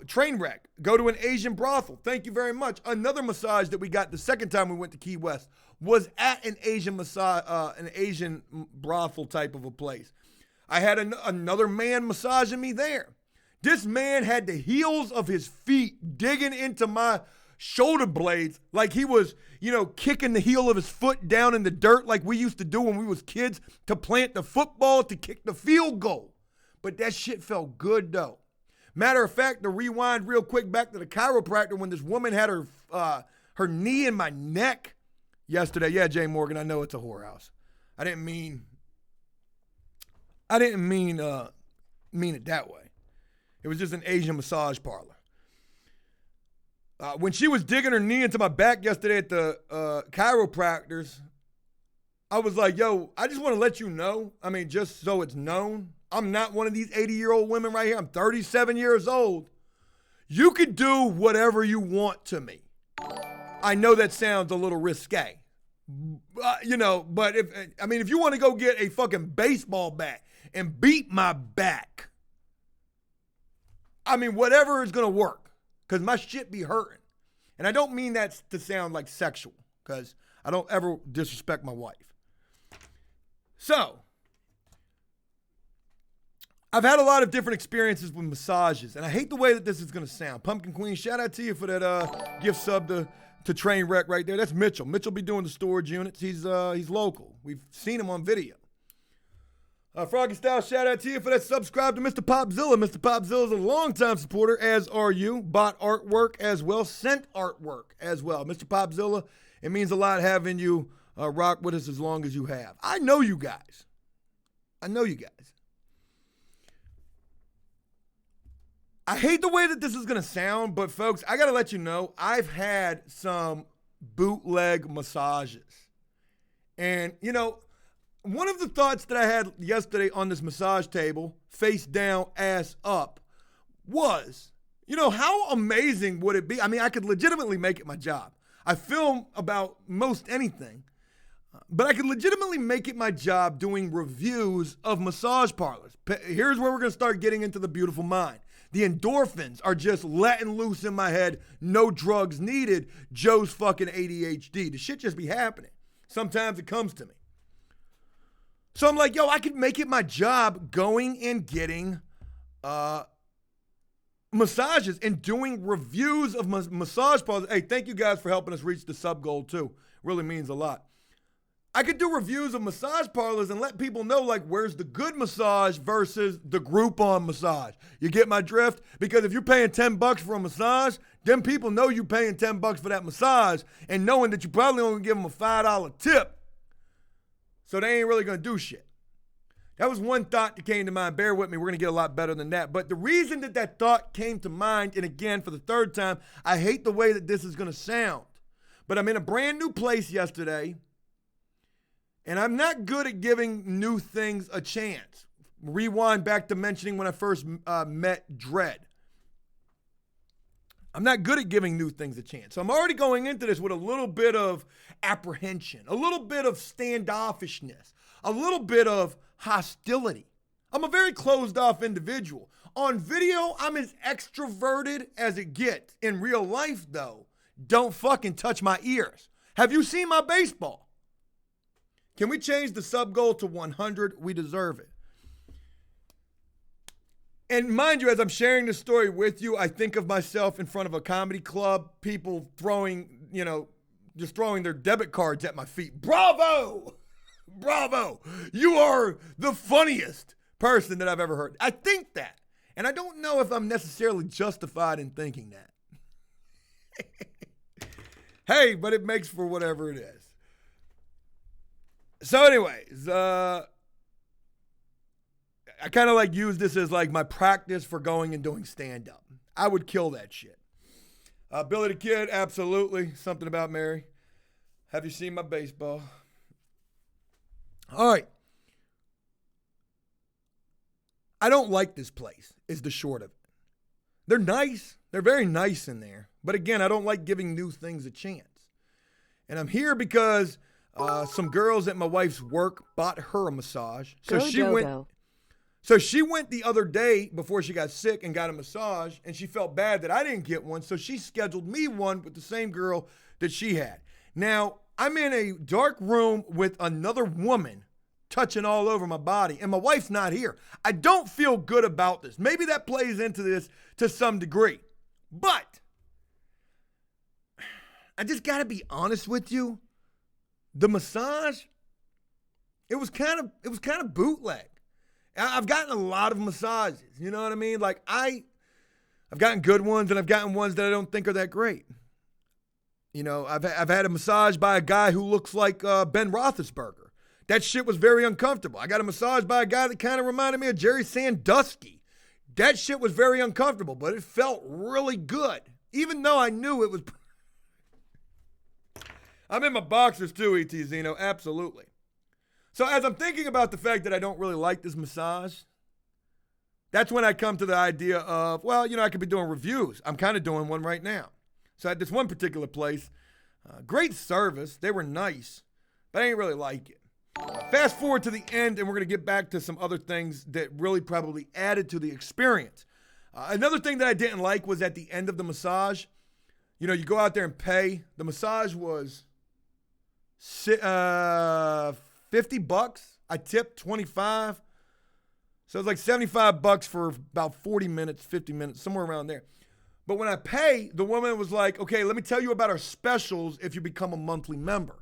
train wreck. Go to an Asian brothel. Thank you very much. Another massage that we got the second time we went to Key West was at an Asian brothel type of a place. I had another man massaging me there. This man had the heels of his feet digging into my shoulder blades like he was, kicking the heel of his foot down in the dirt like we used to do when we was kids to plant the football to kick the field goal. But that shit felt good, though. Matter of fact, to rewind real quick back to the chiropractor when this woman had her knee in my neck yesterday. Yeah, Jay Morgan, I know it's a whorehouse. I didn't mean it that way. It was just an Asian massage parlor. When she was digging her knee into my back yesterday at the chiropractor's, I was like, yo, I just want to let you know, just so it's known, I'm not one of these 80-year-old women right here. I'm 37 years old. You can do whatever you want to me. I know that sounds a little risque. But if you want to go get a fucking baseball bat and beat my back, whatever is going to work, because my shit be hurting. And I don't mean that to sound like sexual, because I don't ever disrespect my wife. So, I've had a lot of different experiences with massages, and I hate the way that this is going to sound. Pumpkin Queen, shout out to you for that gift sub to Trainwreck right there. That's Mitchell. Mitchell be doing the storage units. He's local. We've seen him on video. Froggy Style, shout out to you for that subscribe to Mr. Popzilla. Mr. Popzilla is a longtime supporter, as are you. Bought artwork as well, sent artwork as well. Mr. Popzilla, it means a lot having you rock with us as long as you have. I know you guys. I hate the way that this is going to sound, but folks, I got to let you know, I've had some bootleg massages. And, one of the thoughts that I had yesterday on this massage table, face down, ass up, was, how amazing would it be? I could legitimately make it my job. I film about most anything, but I could legitimately make it my job doing reviews of massage parlors. Here's where we're going to start getting into the beautiful mind. The endorphins are just letting loose in my head. No drugs needed. Joe's fucking ADHD. The shit just be happening. Sometimes it comes to me. So I'm like, yo, I could make it my job going and getting massages and doing reviews of massage parlors. Hey, thank you guys for helping us reach the sub goal too. Really means a lot. I could do reviews of massage parlors and let people know, like, where's the good massage versus the Groupon massage. You get my drift? Because if you're paying $10 for a massage, them people know you paying $10 for that massage and knowing that you probably only give them a $5 tip. So they ain't really going to do shit. That was one thought that came to mind. Bear with me. We're going to get a lot better than that. But the reason that thought came to mind, and again, for the third time, I hate the way that this is going to sound. But I'm in a brand new place yesterday, and I'm not good at giving new things a chance. Rewind back to mentioning when I first met Dredd. I'm not good at giving new things a chance. So I'm already going into this with a little bit of apprehension, a little bit of standoffishness, a little bit of hostility. I'm a very closed off individual. On video, I'm as extroverted as it gets. In real life, though, don't fucking touch my ears. Have you seen my baseball? Can we change the sub goal to 100? We deserve it. And mind you, as I'm sharing this story with you, I think of myself in front of a comedy club, people throwing, just throwing their debit cards at my feet. Bravo! Bravo! You are the funniest person that I've ever heard. I think that. And I don't know if I'm necessarily justified in thinking that. Hey, but it makes for whatever it is. So anyways, I kind of use this as my practice for going and doing stand-up. I would kill that shit. Billy the Kid, absolutely. Something about Mary. Have you seen my baseball? All right. I don't like this place, is the short of it. They're nice. They're very nice in there. But again, I don't like giving new things a chance. And I'm here because some girls at my wife's work bought her a massage. So she went the other day before she got sick and got a massage, and she felt bad that I didn't get one, so she scheduled me one with the same girl that she had. Now, I'm in a dark room with another woman touching all over my body, and my wife's not here. I don't feel good about this. Maybe that plays into this to some degree. But I just got to be honest with you. The massage, it was kind of bootleg. I've gotten a lot of massages, you know what I mean? Like I've gotten good ones and I've gotten ones that I don't think are that great. You know, I've had a massage by a guy who looks like Ben Roethlisberger. That shit was very uncomfortable. I got a massage by a guy that kind of reminded me of Jerry Sandusky. That shit was very uncomfortable, but it felt really good. Even though I knew it was... I'm in my boxers too, E.T. Zeno, absolutely. So as I'm thinking about the fact that I don't really like this massage, that's when I come to the idea of, well, you know, I could be doing reviews. I'm kind of doing one right now. So at this one particular place, great service. They were nice, but I didn't really like it. Fast forward to the end, and we're going to get back to some other things that really probably added to the experience. Another thing that I didn't like was at the end of the massage, you know, you go out there and pay. The massage was $50. I tipped 25. So it's like $75 for about 40 minutes, 50 minutes, somewhere around there. But when I pay, the woman was like, okay, let me tell you about our specials if you become a monthly member.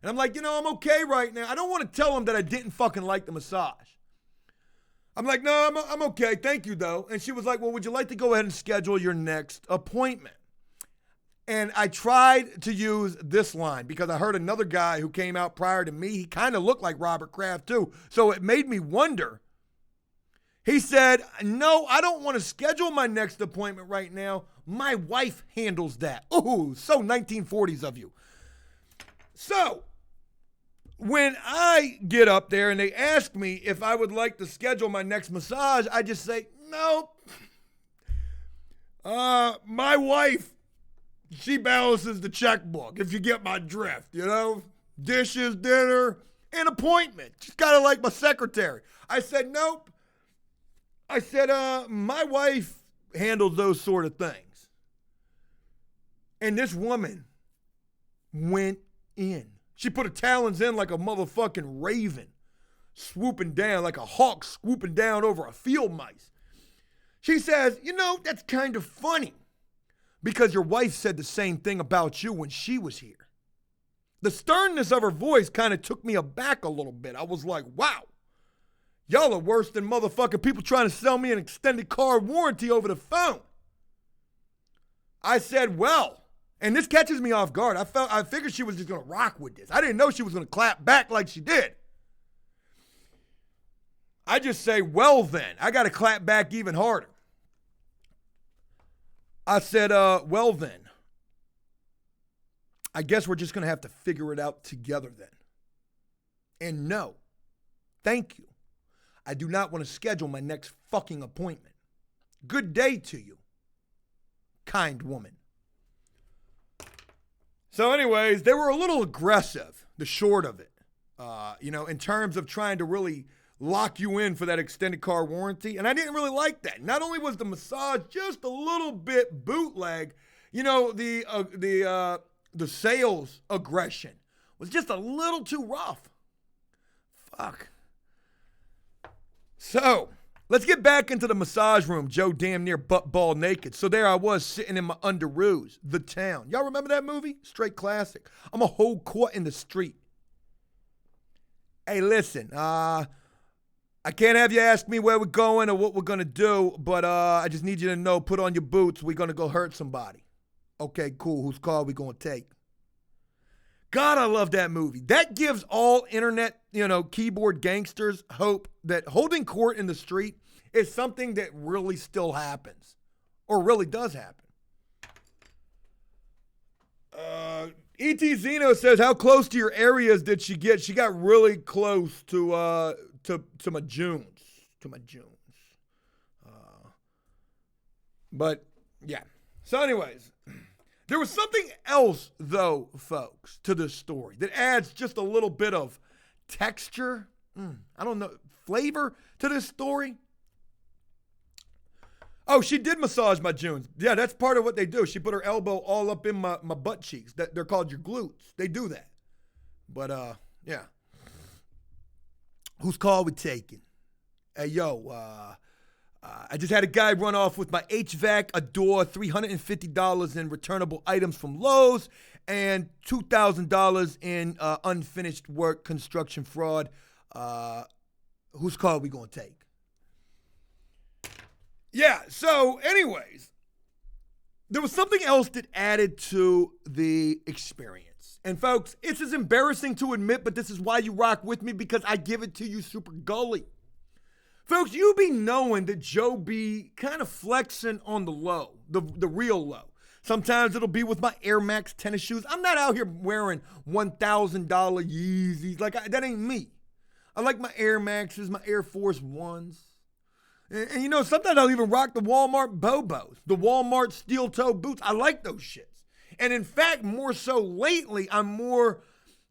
And I'm like, you know, I'm okay right now. I don't want to tell them that I didn't fucking like the massage. I'm like, no, I'm okay. Thank you, though. And she was like, well, would you like to go ahead and schedule your next appointment? And I tried to use this line because I heard another guy who came out prior to me. He kind of looked like Robert Kraft, too. So it made me wonder. He said, no, I don't want to schedule my next appointment right now. My wife handles that. Ooh, so 1940s of you. So when I get up there and they ask me if I would like to schedule my next massage, I just say, no. My wife, she balances the checkbook, if you get my drift, you know? Dishes, dinner, an appointment. She's kind of like my secretary. I said, nope. I said, my wife handles those sort of things. And this woman went in. She put her talons in like a motherfucking raven, swooping down like a hawk swooping down over a field mice. She says, you know, that's kind of funny because your wife said the same thing about you when she was here. The sternness of her voice kind of took me aback a little bit. I was like, wow. Y'all are worse than motherfucking people trying to sell me an extended car warranty over the phone. I said, well, and this catches me off guard. I figured she was just going to rock with this. I didn't know she was going to clap back like she did. I just say, well then, I got to clap back even harder. I said, well then, I guess we're just going to have to figure it out together then. And no, thank you. I do not want to schedule my next fucking appointment. Good day to you, kind woman. So anyways, they were a little aggressive, the short of it, in terms of trying to really lock you in for that extended car warranty. And I didn't really like that. Not only was the massage just a little bit bootleg, the sales aggression was just a little too rough. Fuck. So, let's get back into the massage room. Joe damn near butt ball naked. So there I was sitting in my underoos, The Town. Y'all remember that movie? Straight classic. I'm a whole court in the street. Hey, listen, I can't have you ask me where we're going or what we're going to do, but I just need you to know, put on your boots. We're going to go hurt somebody. Okay, cool. Whose car we going to take? God, I love that movie. That gives all internet, keyboard gangsters hope that holding court in the street is something that really still happens or really does happen. E.T. Zeno says, how close to your areas did she get? She got really close to my Junes. To my Junes. But, yeah. So anyways, there was something else, though, folks, to this story that adds just a little bit of texture, flavor to this story. Oh, she did massage my Junes. Yeah, that's part of what they do. She put her elbow all up in my butt cheeks. They're called your glutes. They do that. But, yeah. Whose call we taking? Hey, yo, I just had a guy run off with my HVAC, a door, $350 in returnable items from Lowe's, and $2,000 in unfinished work construction fraud. Whose call are we going to take? Yeah, so anyways, there was something else that added to the experience. And folks, it's as embarrassing to admit, but this is why you rock with me, because I give it to you super gully. Folks, you be knowing that Joe be kind of flexing on the low, the real low. Sometimes it'll be with my Air Max tennis shoes. I'm not out here wearing $1,000 Yeezys. That ain't me. I like my Air Maxes, my Air Force Ones. And you know, sometimes I'll even rock the Walmart BoBos, the Walmart steel toe boots. I like those shits. And in fact, more so lately, I'm more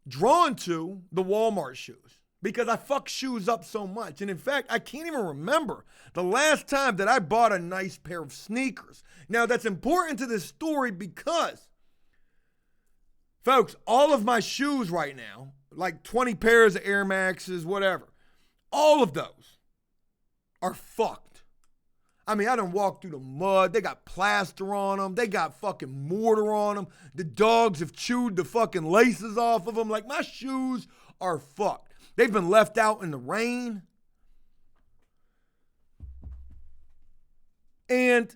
drawn to the Walmart shoes because I fuck shoes up so much. And in fact, I can't even remember the last time that I bought a nice pair of sneakers. Now, that's important to this story because, folks, all of my shoes right now, like 20 pairs of Air Maxes, whatever, all of those are fucked. I mean, I done walked through the mud. They got plaster on them. They got fucking mortar on them. The dogs have chewed the fucking laces off of them. Like, my shoes are fucked. They've been left out in the rain. And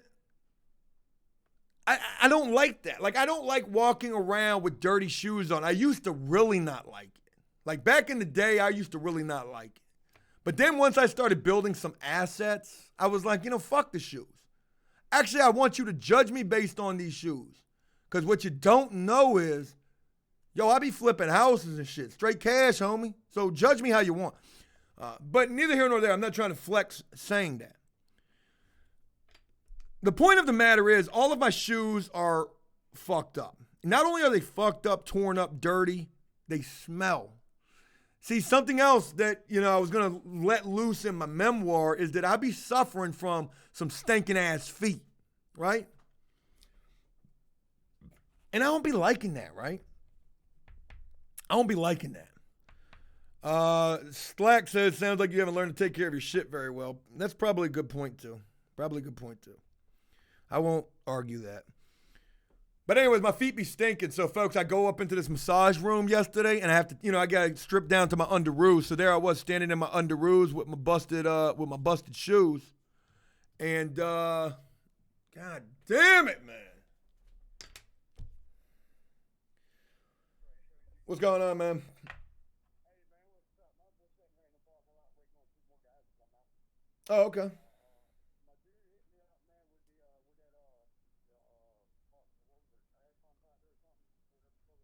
I don't like that. Like, I don't like walking around with dirty shoes on. I used to really not like it. Like, back in the day, I used to really not like it. But then once I started building some assets, I was like, you know, fuck the shoes. Actually, I want you to judge me based on these shoes. Because what you don't know is, yo, I be flipping houses and shit. Straight cash, homie. So judge me how you want. But neither here nor there. I'm not trying to flex saying that. The point of the matter is, all of my shoes are fucked up. Not only are they fucked up, torn up, dirty, they smell. See, something else that, you know, I was going to let loose in my memoir is that I be suffering from some stinking ass feet, right? And I don't be liking that, right? I don't be liking that. Slack says, sounds like you haven't learned to take care of your shit very well. That's probably a good point, too. I won't argue that. But anyways, my feet be stinking. So, folks, I go up into this massage room yesterday, and I have to, you know, I got to strip down to my underoos. So there I was standing in my underoos with my busted shoes. And, God damn it, man. What's going on, man? Oh, okay.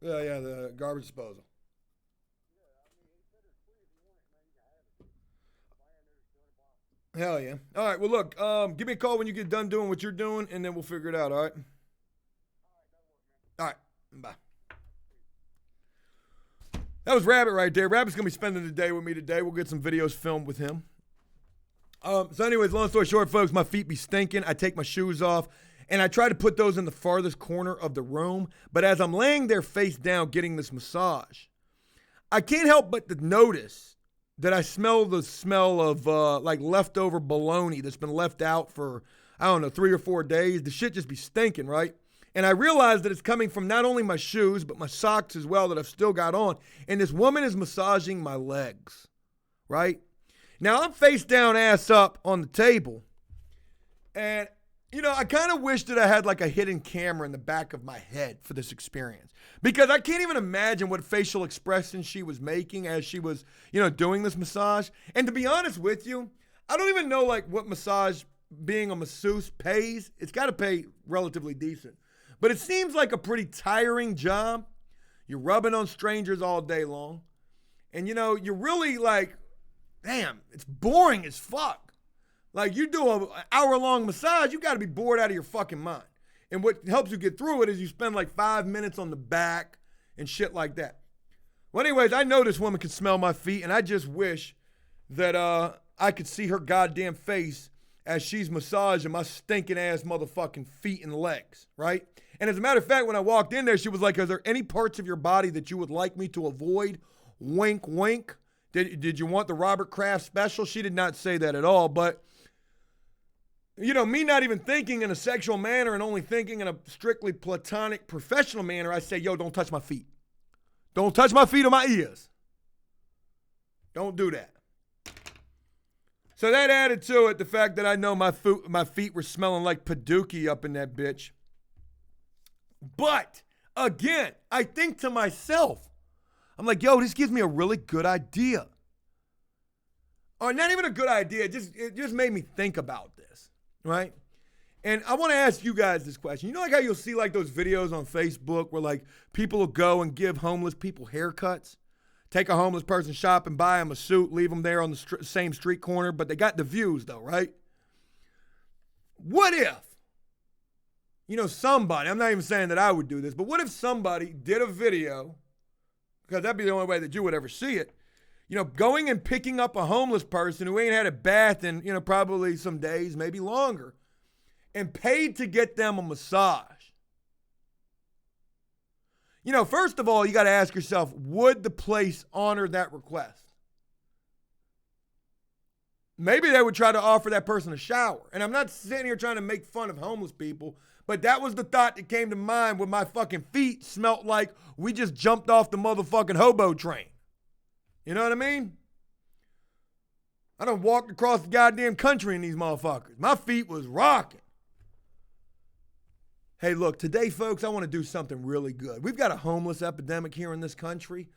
Yeah, the garbage disposal. Hell yeah. All right, well, look, give me a call when you get done doing what you're doing, and then we'll figure it out, all right? All right, bye. That was Rabbit right there. Rabbit's going to be spending the day with me today. We'll get some videos filmed with him. So anyways, long story short, folks, my feet be stinking. I take my shoes off, and I try to put those in the farthest corner of the room. But as I'm laying there face down getting this massage, I can't help but to notice that I smell the smell of like leftover bologna that's been left out for, I don't know, 3 or 4 days. The shit just be stinking, right? And I realize that it's coming from not only my shoes, but my socks as well that I've still got on. And this woman is massaging my legs, right? Now I'm face down, ass up on the table. And, you know, I kind of wish that I had like a hidden camera in the back of my head for this experience. Because I can't even imagine what facial expression she was making as she was, you know, doing this massage. And to be honest with you, I don't even know like what massage being a masseuse pays. It's got to pay relatively decent. But it seems like a pretty tiring job. You're rubbing on strangers all day long. And, you know, you're really like, damn, it's boring as fuck. Like, you do an hour-long massage, you got to be bored out of your fucking mind. And what helps you get through it is you spend like 5 minutes on the back and shit like that. Well, anyways, I know this woman can smell my feet, and I just wish that I could see her goddamn face as she's massaging my stinking ass motherfucking feet and legs, right? And as a matter of fact, when I walked in there, she was like, are there any parts of your body that you would like me to avoid? Wink, wink. Did you want the Robert Kraft special? She did not say that at all, but me not even thinking in a sexual manner and only thinking in a strictly platonic professional manner, I say, yo, don't touch my feet. Don't touch my feet or my ears. Don't do that. So that added to it the fact that I know my feet were smelling like Paducah up in that bitch. But, again, I think to myself, I'm like, yo, this gives me a really good idea. Or not even a good idea, it just made me think about this, right? And I want to ask you guys this question. You know like how you'll see like those videos on Facebook where like people will go and give homeless people haircuts? Take a homeless person shopping, buy them a suit, leave them there on the same street corner, but they got the views though, right? What if, somebody, I'm not even saying that I would do this, but what if somebody did a video, because that'd be the only way that you would ever see it, going and picking up a homeless person who ain't had a bath in, probably some days, maybe longer, and paid to get them a massage. First of all, you got to ask yourself, would the place honor that request? Maybe they would try to offer that person a shower. And I'm not sitting here trying to make fun of homeless people, but that was the thought that came to mind when my fucking feet smelt like we just jumped off the motherfucking hobo train. You know what I mean? I done walked across the goddamn country in these motherfuckers. My feet was rocking. Hey, look, today, folks, I want to do something really good. We've got a homeless epidemic here in this country.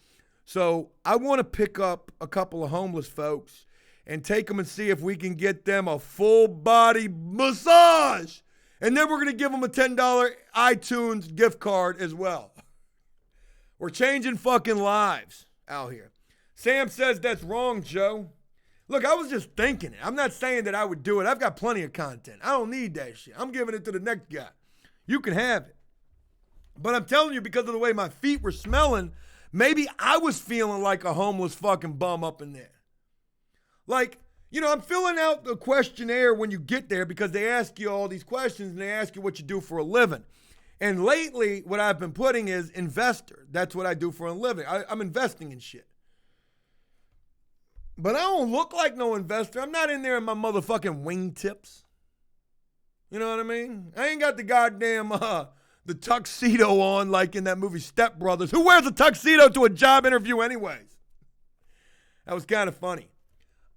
So I want to pick up a couple of homeless folks and take them and see if we can get them a full body massage. And then we're going to give them a $10 iTunes gift card as well. We're changing fucking lives out here. Sam says that's wrong, Joe. Look, I was just thinking it. I'm not saying that I would do it. I've got plenty of content. I don't need that shit. I'm giving it to the next guy. You can have it. But I'm telling you, because of the way my feet were smelling, maybe I was feeling like a homeless fucking bum up in there. Like, I'm filling out the questionnaire when you get there because they ask you all these questions and they ask you what you do for a living. And lately, what I've been putting is investor. That's what I do for a living. I'm investing in shit. But I don't look like no investor. I'm not in there in my motherfucking wingtips. You know what I mean? I ain't got the goddamn, the tuxedo on like in that movie Step Brothers. Who wears a tuxedo to a job interview anyways? That was kind of funny.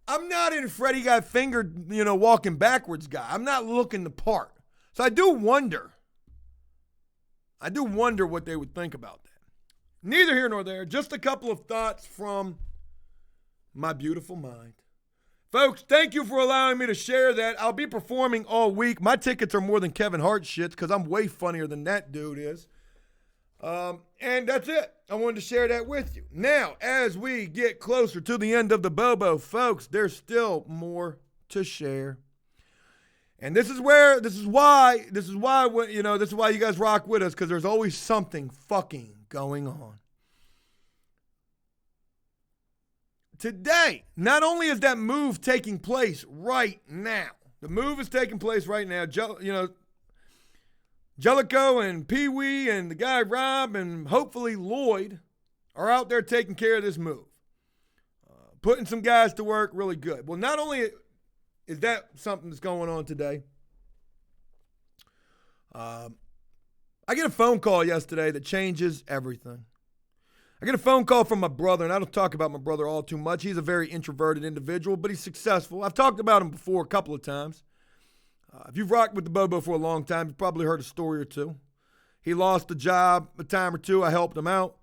I'm not in Freddie Got Fingered, walking backwards guy. I'm not looking the part. So I do wonder what they would think about that. Neither here nor there. Just a couple of thoughts from my beautiful mind. Folks, thank you for allowing me to share that. I'll be performing all week. My tickets are more than Kevin Hart shits because I'm way funnier than that dude is. And that's it. I wanted to share that with you. Now, as we get closer to the end of the BoBo, folks, there's still more to share. And this is why you guys rock with us, because there's always something fucking going on. Today, not only is that move taking place right now, the move is taking place right now. Jellicoe and Pee Wee and the guy Rob and hopefully Lloyd are out there taking care of this move. Putting some guys to work really good. Well, not only is that something that's going on today, I get a phone call yesterday that changes everything. I get a phone call from my brother, and I don't talk about my brother all too much. He's a very introverted individual, but he's successful. I've talked about him before a couple of times. If you've rocked with the BoBo for a long time, you've probably heard a story or two. He lost a job a time or two. I helped him out.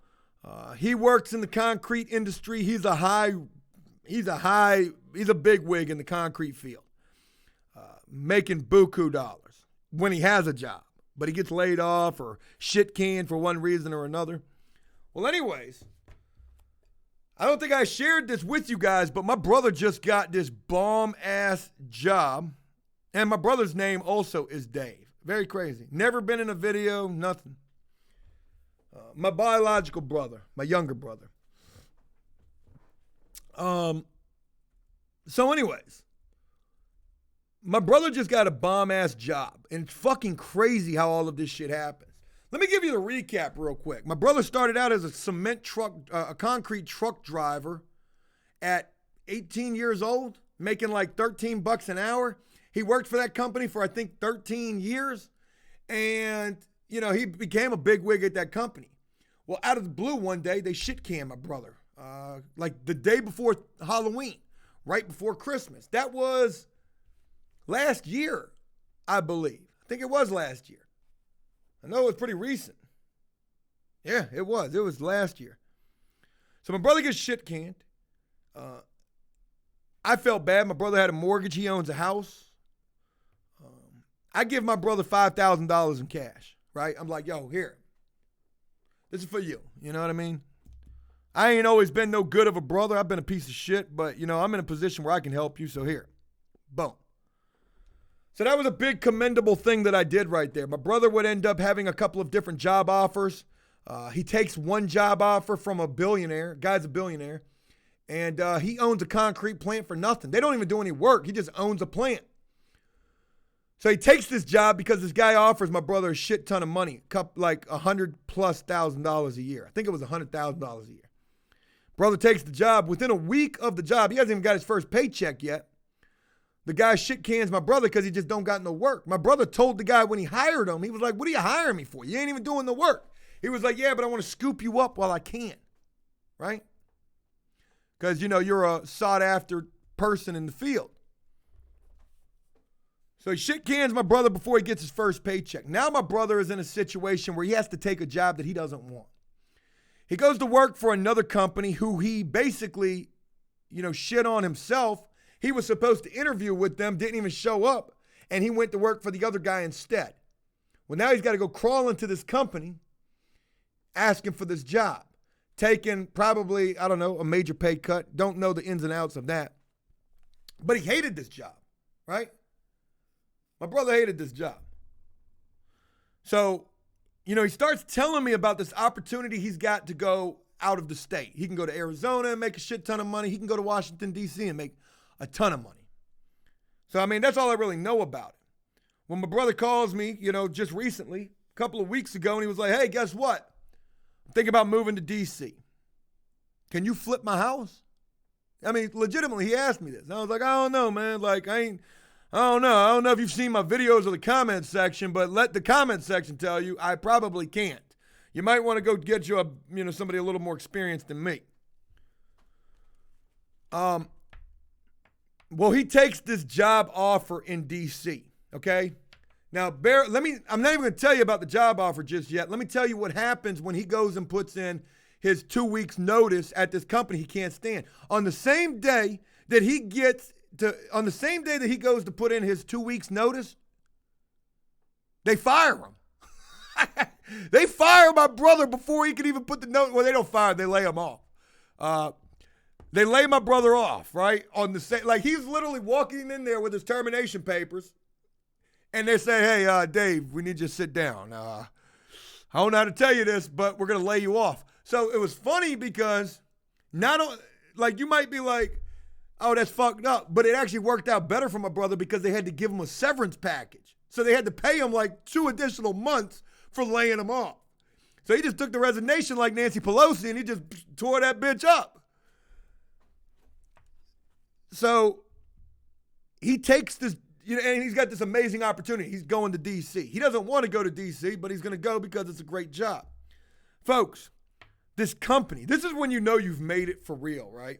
He works in the concrete industry. He's a big wig in the concrete field, making buku dollars when he has a job, but he gets laid off or shit canned for one reason or another. Well, anyways, I don't think I shared this with you guys, but my brother just got this bomb-ass job, and my brother's name also is Dave. Very crazy. Never been in a video, nothing. My biological brother, my younger brother. So anyways, my brother just got a bomb-ass job, and it's fucking crazy how all of this shit happens. Let me give you the recap real quick. My brother started out as a concrete truck driver at 18 years old, making like $13 an hour. He worked for that company for, I think, 13 years. And, you know, he became a bigwig at that company. Well, out of the blue one day, they shit canned my brother. Like the day before Halloween, right before Christmas. That was last year, I believe. I think it was last year. I know it was pretty recent. Yeah, it was. It was last year. So my brother gets shit canned. I felt bad. My brother had a mortgage. He owns a house. I give my brother $5,000 in cash, right? I'm like, yo, here. This is for you. You know what I mean? I ain't always been no good of a brother. I've been a piece of shit, but, you know, I'm in a position where I can help you, so here. Boom. So that was a big commendable thing that I did right there. My brother would end up having a couple of different job offers. He takes one job offer from a billionaire. Guy's a billionaire. And he owns a concrete plant for nothing. They don't even do any work. He just owns a plant. So he takes this job because this guy offers my brother a shit ton of money, like $100,000+ a year. I think it was $100,000 a year. Brother takes the job. Within a week of the job, he hasn't even got his first paycheck yet. The guy shit cans my brother because he just don't got no work. My brother told the guy when he hired him, he was like, what are you hiring me for? You ain't even doing the work. He was like, yeah, but I want to scoop you up while I can, right? Because, you know, you're a sought-after person in the field. So he shit cans my brother before he gets his first paycheck. Now my brother is in a situation where he has to take a job that he doesn't want. He goes to work for another company who he basically, you know, shit on himself. He was supposed to interview with them, didn't even show up, and he went to work for the other guy instead. Well, now he's got to go crawl into this company asking for this job, taking probably, I don't know, a major pay cut. Don't know the ins and outs of that. But he hated this job, right? My brother hated this job. So, you know, he starts telling me about this opportunity he's got to go out of the state. He can go to Arizona and make a shit ton of money. He can go to Washington, D.C. and make a ton of money. So, I mean, that's all I really know about it. When my brother calls me, you know, just recently, a couple of weeks ago, and he was like, hey, guess what? I'm thinking about moving to D.C. Can you flip my house? I mean, legitimately, he asked me this. And I was like, I don't know, man. Like, I don't know. I don't know if you've seen my videos or the comment section, but let the comment section tell you I probably can't. You might want to go get you somebody a little more experienced than me. Well, he takes this job offer in D.C., okay? Now, I'm not even going to tell you about the job offer just yet. Let me tell you what happens when he goes and puts in his 2 weeks notice at this company he can't stand. On the same day that he goes to put in his 2 weeks notice, they fire him. They fire my brother before he could even put the note. Well, they don't fire him, they lay him off. They lay my brother off, right? On the same, like he's literally walking in there with his termination papers, and they say, hey, Dave, we need you to sit down. I don't know how to tell you this, but we're going to lay you off. So it was funny because like you might be like, oh, that's fucked up. But it actually worked out better for my brother because they had to give him a severance package. So they had to pay him like 2 additional months for laying him off. So he just took the resignation like Nancy Pelosi and he just tore that bitch up. So he takes this, and he's got this amazing opportunity. He's going to D.C. He doesn't want to go to D.C., but he's going to go because it's a great job. Folks, this company, this is when you know you've made it for real, right?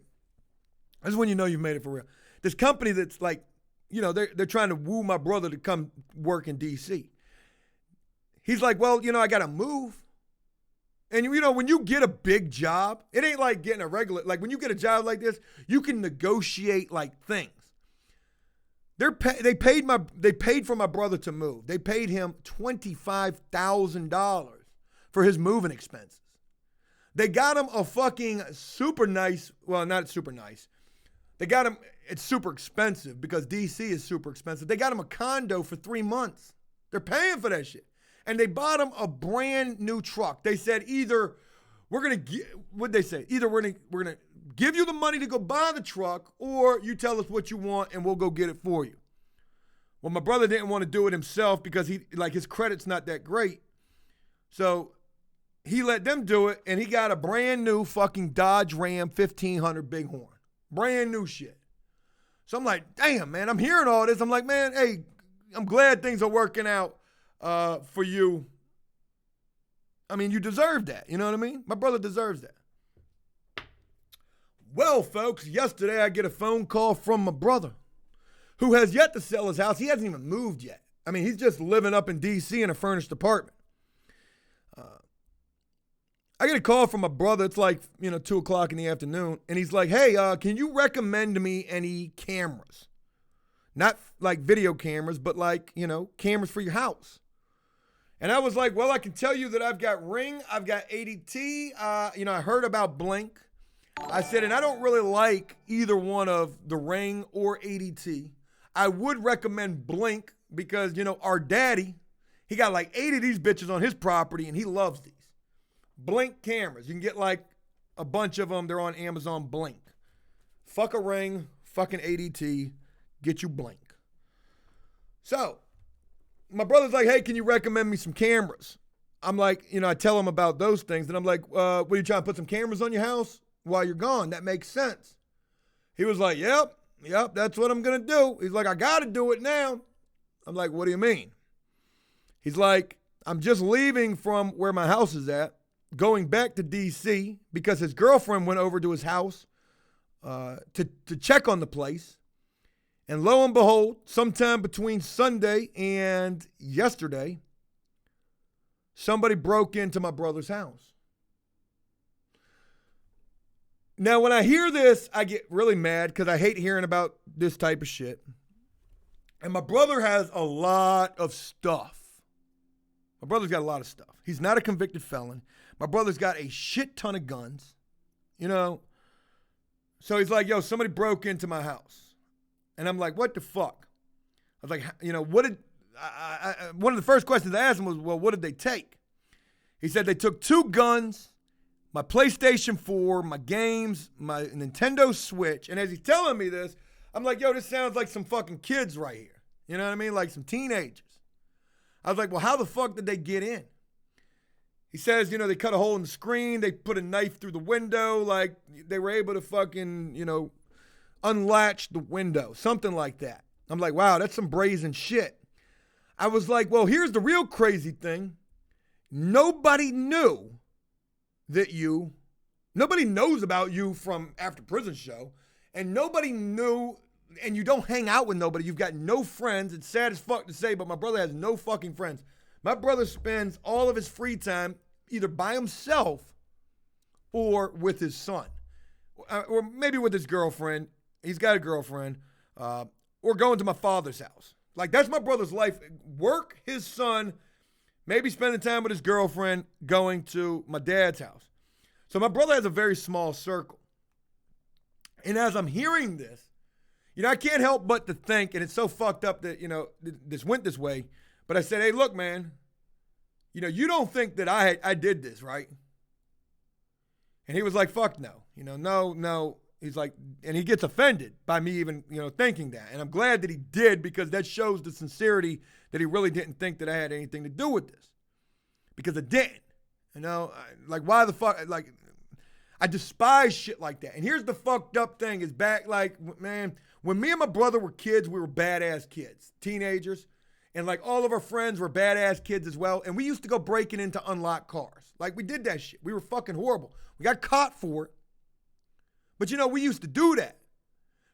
This is when you know you've made it for real. This company that's like, they're trying to woo my brother to come work in D.C. He's like, well, I got to move. And, when you get a big job, it ain't like getting a regular, like when you get a job like this, you can negotiate like things. They paid for my brother to move. They paid him $25,000 for his moving expenses. They got him a fucking super nice, well, not super nice. They got him, it's super expensive because DC is super expensive. They got him a condo for 3 months. They're paying for that shit. And they bought him a brand new truck. They said either we're going to, what'd they say? Either we're going to give you the money to go buy the truck or you tell us what you want and we'll go get it for you. Well, my brother didn't want to do it himself because his credit's not that great. So he let them do it and he got a brand new fucking Dodge Ram 1500 Bighorn. Brand new shit. So I'm like, damn, man, I'm hearing all this. I'm like, man, hey, I'm glad things are working out for you. I mean, you deserve that. You know what I mean? My brother deserves that. Well, folks, yesterday I get a phone call from my brother who has yet to sell his house. He hasn't even moved yet. I mean, he's just living up in D.C. in a furnished apartment. I get a call from my brother. It's like, 2 o'clock in the afternoon. And he's like, hey, can you recommend me any cameras? Not like video cameras, but like, cameras for your house. And I was like, well, I can tell you that I've got Ring. I've got ADT. I heard about Blink. I said, and I don't really like either one of the Ring or ADT. I would recommend Blink because, our daddy, he got like 8 of these bitches on his property and he loves these. Blink cameras. You can get like a bunch of them. They're on Amazon. Blink. Fuck a Ring. Fucking ADT. Get you Blink. So, my brother's like, hey, can you recommend me some cameras? I'm like, I tell him about those things. And I'm like, what, are you trying to put some cameras on your house while you're gone? That makes sense. He was like, yep, that's what I'm going to do. He's like, I got to do it now. I'm like, what do you mean? He's like, I'm just leaving from where my house is at, going back to D.C. because his girlfriend went over to his house to check on the place. And lo and behold, sometime between Sunday and yesterday, somebody broke into my brother's house. Now, when I hear this, I get really mad because I hate hearing about this type of shit. And my brother has a lot of stuff. My brother's got a lot of stuff. He's not a convicted felon. My brother's got a shit ton of guns, So he's like, yo, somebody broke into my house. And I'm like, what the fuck? I was like, what did, one of the first questions I asked him was, well, what did they take? He said they took 2 guns, my PlayStation 4, my games, my Nintendo Switch. And as he's telling me this, I'm like, yo, this sounds like some fucking kids right here. You know what I mean? Like some teenagers. I was like, well, how the fuck did they get in? He says, they cut a hole in the screen. They put a knife through the window. Like they were able to fucking, unlatch the window. Something like that. I'm like, wow, that's some brazen shit. I was like, well, here's the real crazy thing. Nobody knows about you from After Prison Show. And nobody knew, and you don't hang out with nobody. You've got no friends. It's sad as fuck to say, but my brother has no fucking friends. My brother spends all of his free time either by himself or with his son. Or maybe with his girlfriend. He's got a girlfriend. Or going to my father's house. Like, that's my brother's life. Work, his son, maybe spending time with his girlfriend, going to my dad's house. So my brother has a very small circle. And as I'm hearing this, I can't help but to think, and it's so fucked up that, this went this way, but I said, hey, look, man, you don't think that I did this, right? And he was like, fuck no. No. He's like, and he gets offended by me even, thinking that. And I'm glad that he did because that shows the sincerity that he really didn't think that I had anything to do with this. Because I didn't. Why the fuck, I despise shit like that. And here's the fucked up thing is back, man, when me and my brother were kids, we were badass kids, teenagers. And all of our friends were badass kids as well. And we used to go breaking into unlocked cars. We did that shit. We were fucking horrible. We got caught for it. But we used to do that.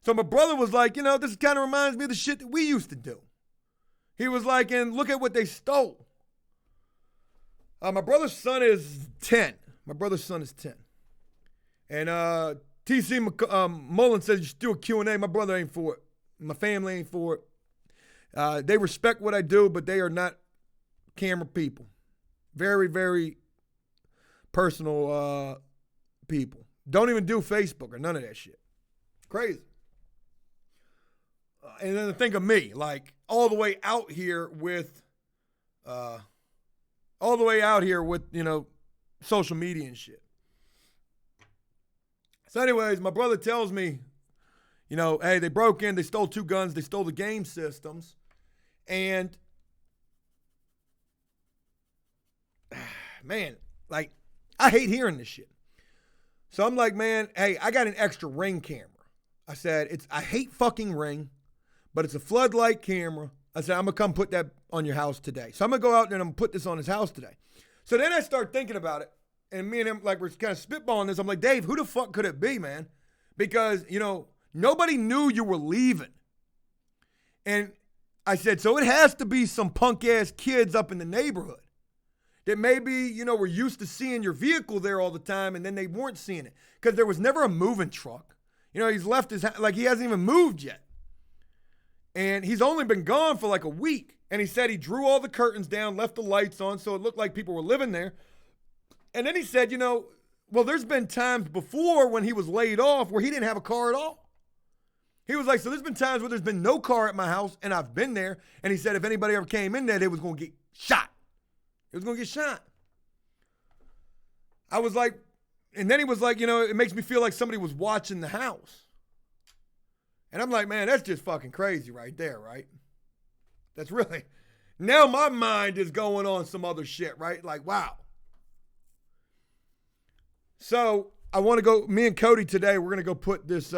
So my brother was like, this kind of reminds me of the shit that we used to do. He was like, and look at what they stole. My brother's son is 10. My brother's son is 10. And T.C. Mullen says you should do a Q&A. My brother ain't for it. My family ain't for it. They respect what I do, but they are not camera people. Very, very personal people. Don't even do Facebook or none of that shit. Crazy. And then think of me, all the way out here with, social media and shit. So anyways, my brother tells me, hey, they broke in, they stole 2 guns, they stole the game systems. And, man, I hate hearing this shit. So I'm like, man, hey, I got an extra Ring camera. I said, I hate fucking Ring, but it's a floodlight camera. I said, I'm going to come put that on your house today. So I'm going to go out there and I'm going to put this on his house today. So then I start thinking about it. And me and him, like, we're kind of spitballing this. I'm like, Dave, who the fuck could it be, man? Because, nobody knew you were leaving. And I said, so it has to be some punk-ass kids up in the neighborhood that maybe, were used to seeing your vehicle there all the time, and then they weren't seeing it. Because there was never a moving truck. He's left he hasn't even moved yet. And he's only been gone for like a week. And he said he drew all the curtains down, left the lights on, so it looked like people were living there. And then he said, well, there's been times before when he was laid off where he didn't have a car at all. He was like, so there's been times where there's been no car at my house, and I've been there. And he said if anybody ever came in there, they was going to get shot. It was going to get shot. I was like, and then he was like, it makes me feel like somebody was watching the house. And I'm like, man, that's just fucking crazy right there, right? That's really, now my mind is going on some other shit, right? Like, wow. So I want to go, me and Cody today, we're going to go put this,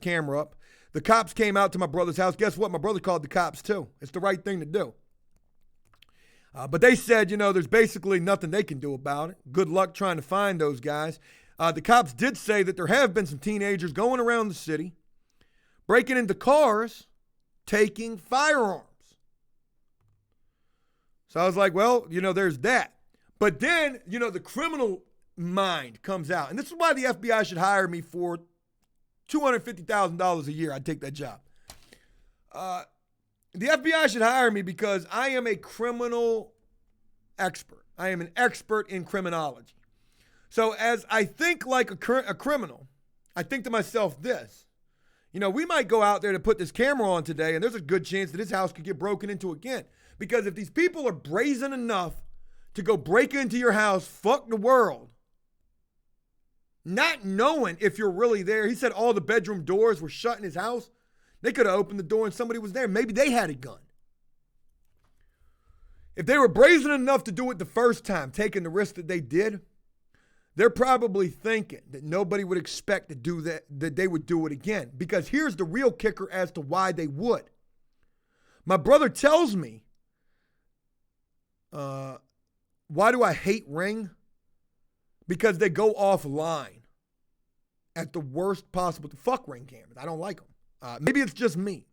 camera up. The cops came out to my brother's house. Guess what? My brother called the cops too. It's the right thing to do. But they said, there's basically nothing they can do about it. Good luck trying to find those guys. The cops did say that there have been some teenagers going around the city, breaking into cars, taking firearms. So I was like, well, there's that. But then, the criminal mind comes out. And this is why the FBI should hire me for $250,000 a year. I'd take that job. The FBI should hire me because I am a criminal expert. I am an expert in criminology. So as I think like a criminal, I think to myself this. We might go out there to put this camera on today, and there's a good chance that his house could get broken into again. Because if these people are brazen enough to go break into your house, fuck the world, not knowing if you're really there. He said all the bedroom doors were shut in his house. They could have opened the door and somebody was there. Maybe they had a gun. If they were brazen enough to do it the first time, taking the risk that they did, they're probably thinking that nobody would expect to do that they would do it again. Because here's the real kicker as to why they would. My brother tells me, why do I hate Ring? Because they go offline at the worst possible. Fuck Ring cameras. I don't like them. Maybe it's just me.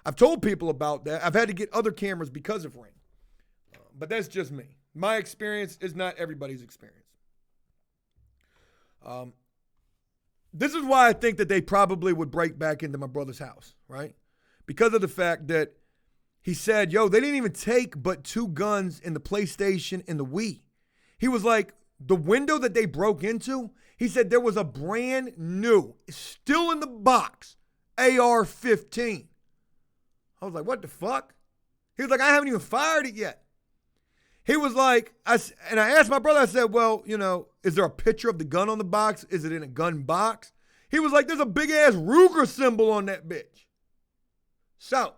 I've told people about that. I've had to get other cameras because of Ring. But that's just me. My experience is not everybody's experience. This is why I think that they probably would break back into my brother's house, right? Because of the fact that he said, they didn't even take but 2 guns in the PlayStation and the Wii. He was like, the window that they broke into, he said there was a brand new, still in the box, AR-15. I was like, what the fuck? He was like, I haven't even fired it yet. He was like, and I asked my brother, I said, well, is there a picture of the gun on the box? Is it in a gun box? He was like, there's a big ass Ruger symbol on that bitch. So,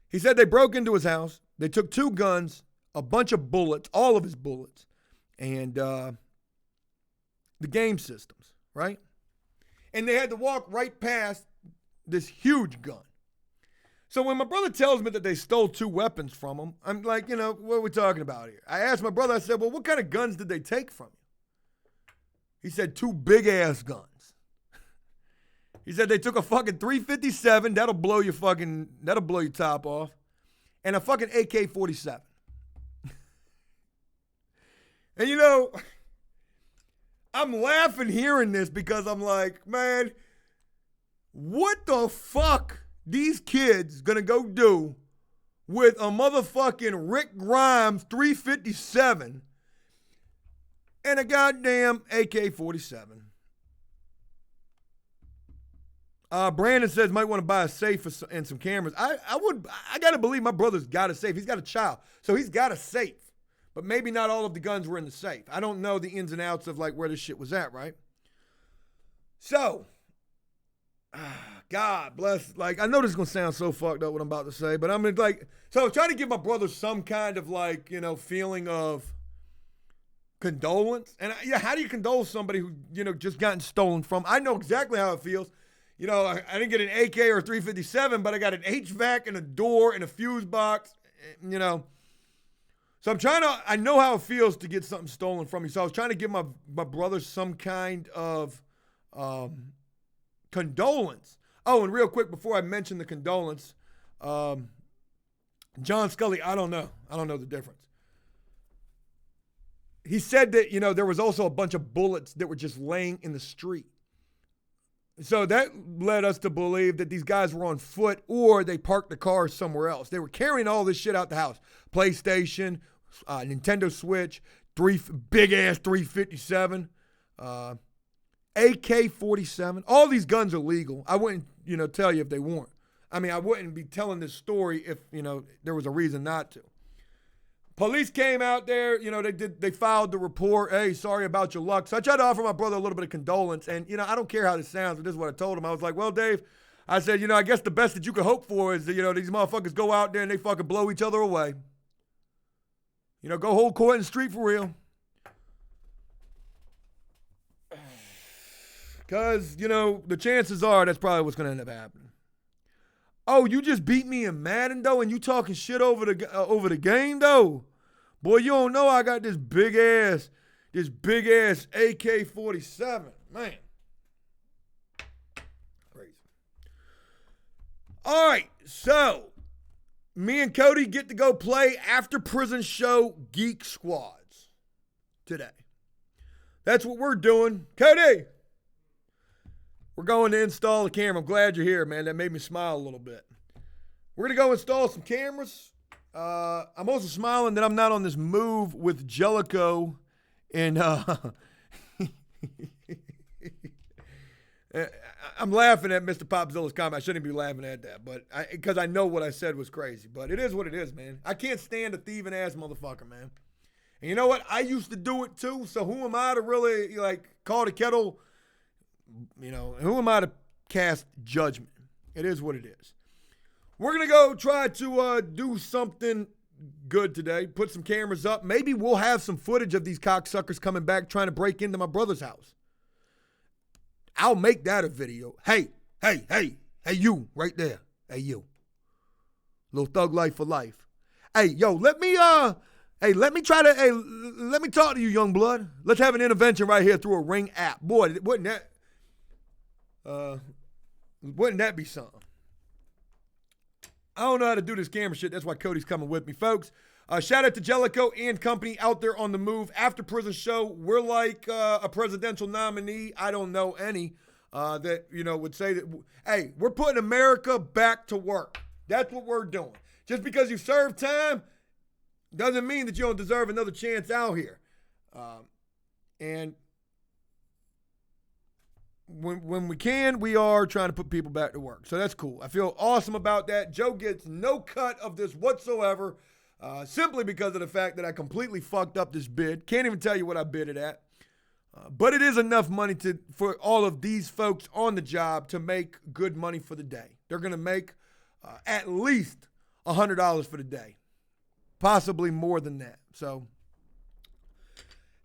he said they broke into his house. They took 2 guns, a bunch of bullets, all of his bullets, and the game systems, right? And they had to walk right past this huge gun. So when my brother tells me that they stole 2 weapons from him, I'm like, what are we talking about here? I asked my brother, I said, well, what kind of guns did they take from you? He said 2 big-ass guns. He said they took a fucking 357, that'll blow your top off, and a fucking AK-47. And I'm laughing hearing this because I'm like, man, what the fuck these kids gonna go do with a motherfucking Rick Grimes 357 and a goddamn AK-47? Brandon says might want to buy a safe and some cameras. I gotta believe my brother's got a safe. He's got a child, so he's got a safe. But maybe not all of the guns were in the safe. I don't know the ins and outs of like where this shit was at, right? So, God bless. Like, I know this is gonna sound so fucked up what I'm about to say, but I'm like, so I'm trying to give my brother some kind of like, feeling of condolence. And yeah, how do you condole somebody who, just gotten stolen from? I know exactly how it feels. I didn't get an AK or a 357, but I got an HVAC and a door and a fuse box, So I know how it feels to get something stolen from me. So I was trying to give my brother some kind of condolence. Oh, and real quick, before I mention the condolence, John Scully, I don't know the difference. He said that, there was also a bunch of bullets that were just laying in the street. So that led us to believe that these guys were on foot or they parked the car somewhere else. They were carrying all this shit out the house. PlayStation, Nintendo Switch, big-ass 357, AK-47. All these guns are legal. I wouldn't, tell you if they weren't. I mean, I wouldn't be telling this story if, there was a reason not to. Police came out there, they filed the report. Hey, sorry about your luck. So I tried to offer my brother a little bit of condolence. And, I don't care how this sounds, but this is what I told him. I was like, well, Dave, I said, I guess the best that you could hope for is that, these motherfuckers go out there and they fucking blow each other away. Go hold court in the street for real. Because, the chances are that's probably what's going to end up happening. Oh, you just beat me in Madden, though, and you talking shit over the game, though? Boy, you don't know I got this big ass AK-47. Man. Crazy. All right, so me and Cody get to go play after prison show Geek Squads today. That's what we're doing. Cody, we're going to install a camera. I'm glad you're here, man. That made me smile a little bit. We're going to go install some cameras. I'm also smiling that I'm not on this move with Jellicoe and I'm laughing at Mr. Popzilla's comment. I shouldn't be laughing at that, but because I know what I said was crazy. But it is what it is, man. I can't stand a thieving ass motherfucker, man. And you know what? I used to do it too. So who am I to really call the kettle? Who am I to cast judgment? It is what it is. We're going to go try to do something good today. Put some cameras up. Maybe we'll have some footage of these cocksuckers coming back trying to break into my brother's house. I'll make that a video. Hey, you right there. Hey, you. Little thug life for life. Hey, yo, let me talk to you, young blood. Let's have an intervention right here through a Ring app. Boy, wouldn't that be something? I don't know how to do this camera shit. That's why Cody's coming with me, folks. Shout out to Jellicoe and company out there on the move. After prison show, we're like a presidential nominee. I don't know any that, would say that, hey, we're putting America back to work. That's what we're doing. Just because you serve time doesn't mean that you don't deserve another chance out here. And when we can, we are trying to put people back to work. So that's cool. I feel awesome about that. Joe gets no cut of this whatsoever, simply because of the fact that I completely fucked up this bid. Can't even tell you what I bid it at. But it is enough money for all of these folks on the job to make good money for the day. They're going to make at least $100 for the day, possibly more than that. So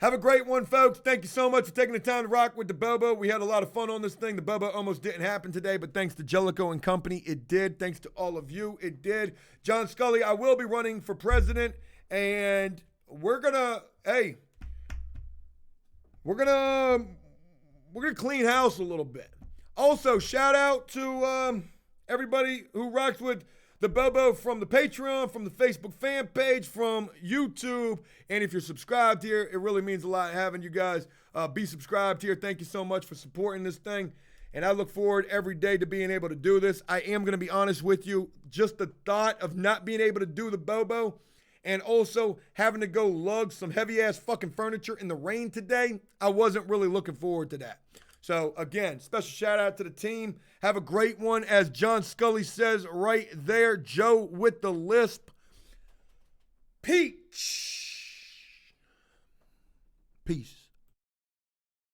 have a great one, folks. Thank you so much for taking the time to rock with the BoBo. We had a lot of fun on this thing. The BoBo almost didn't happen today, but thanks to Jellicoe and company, it did. Thanks to all of you, it did. John Scully, I will be running for president, and we're gonna clean house a little bit. Also, shout out to everybody who rocks with the BoBo from the Patreon, from the Facebook fan page, from YouTube. And if you're subscribed here, it really means a lot having you guys be subscribed here. Thank you so much for supporting this thing. And I look forward every day to being able to do this. I am going to be honest with you. Just the thought of not being able to do the BoBo and also having to go lug some heavy-ass fucking furniture in the rain today, I wasn't really looking forward to that. So, again, special shout-out to the team. Have a great one. As John Scully says right there, Joe with the lisp. Peach. Peace.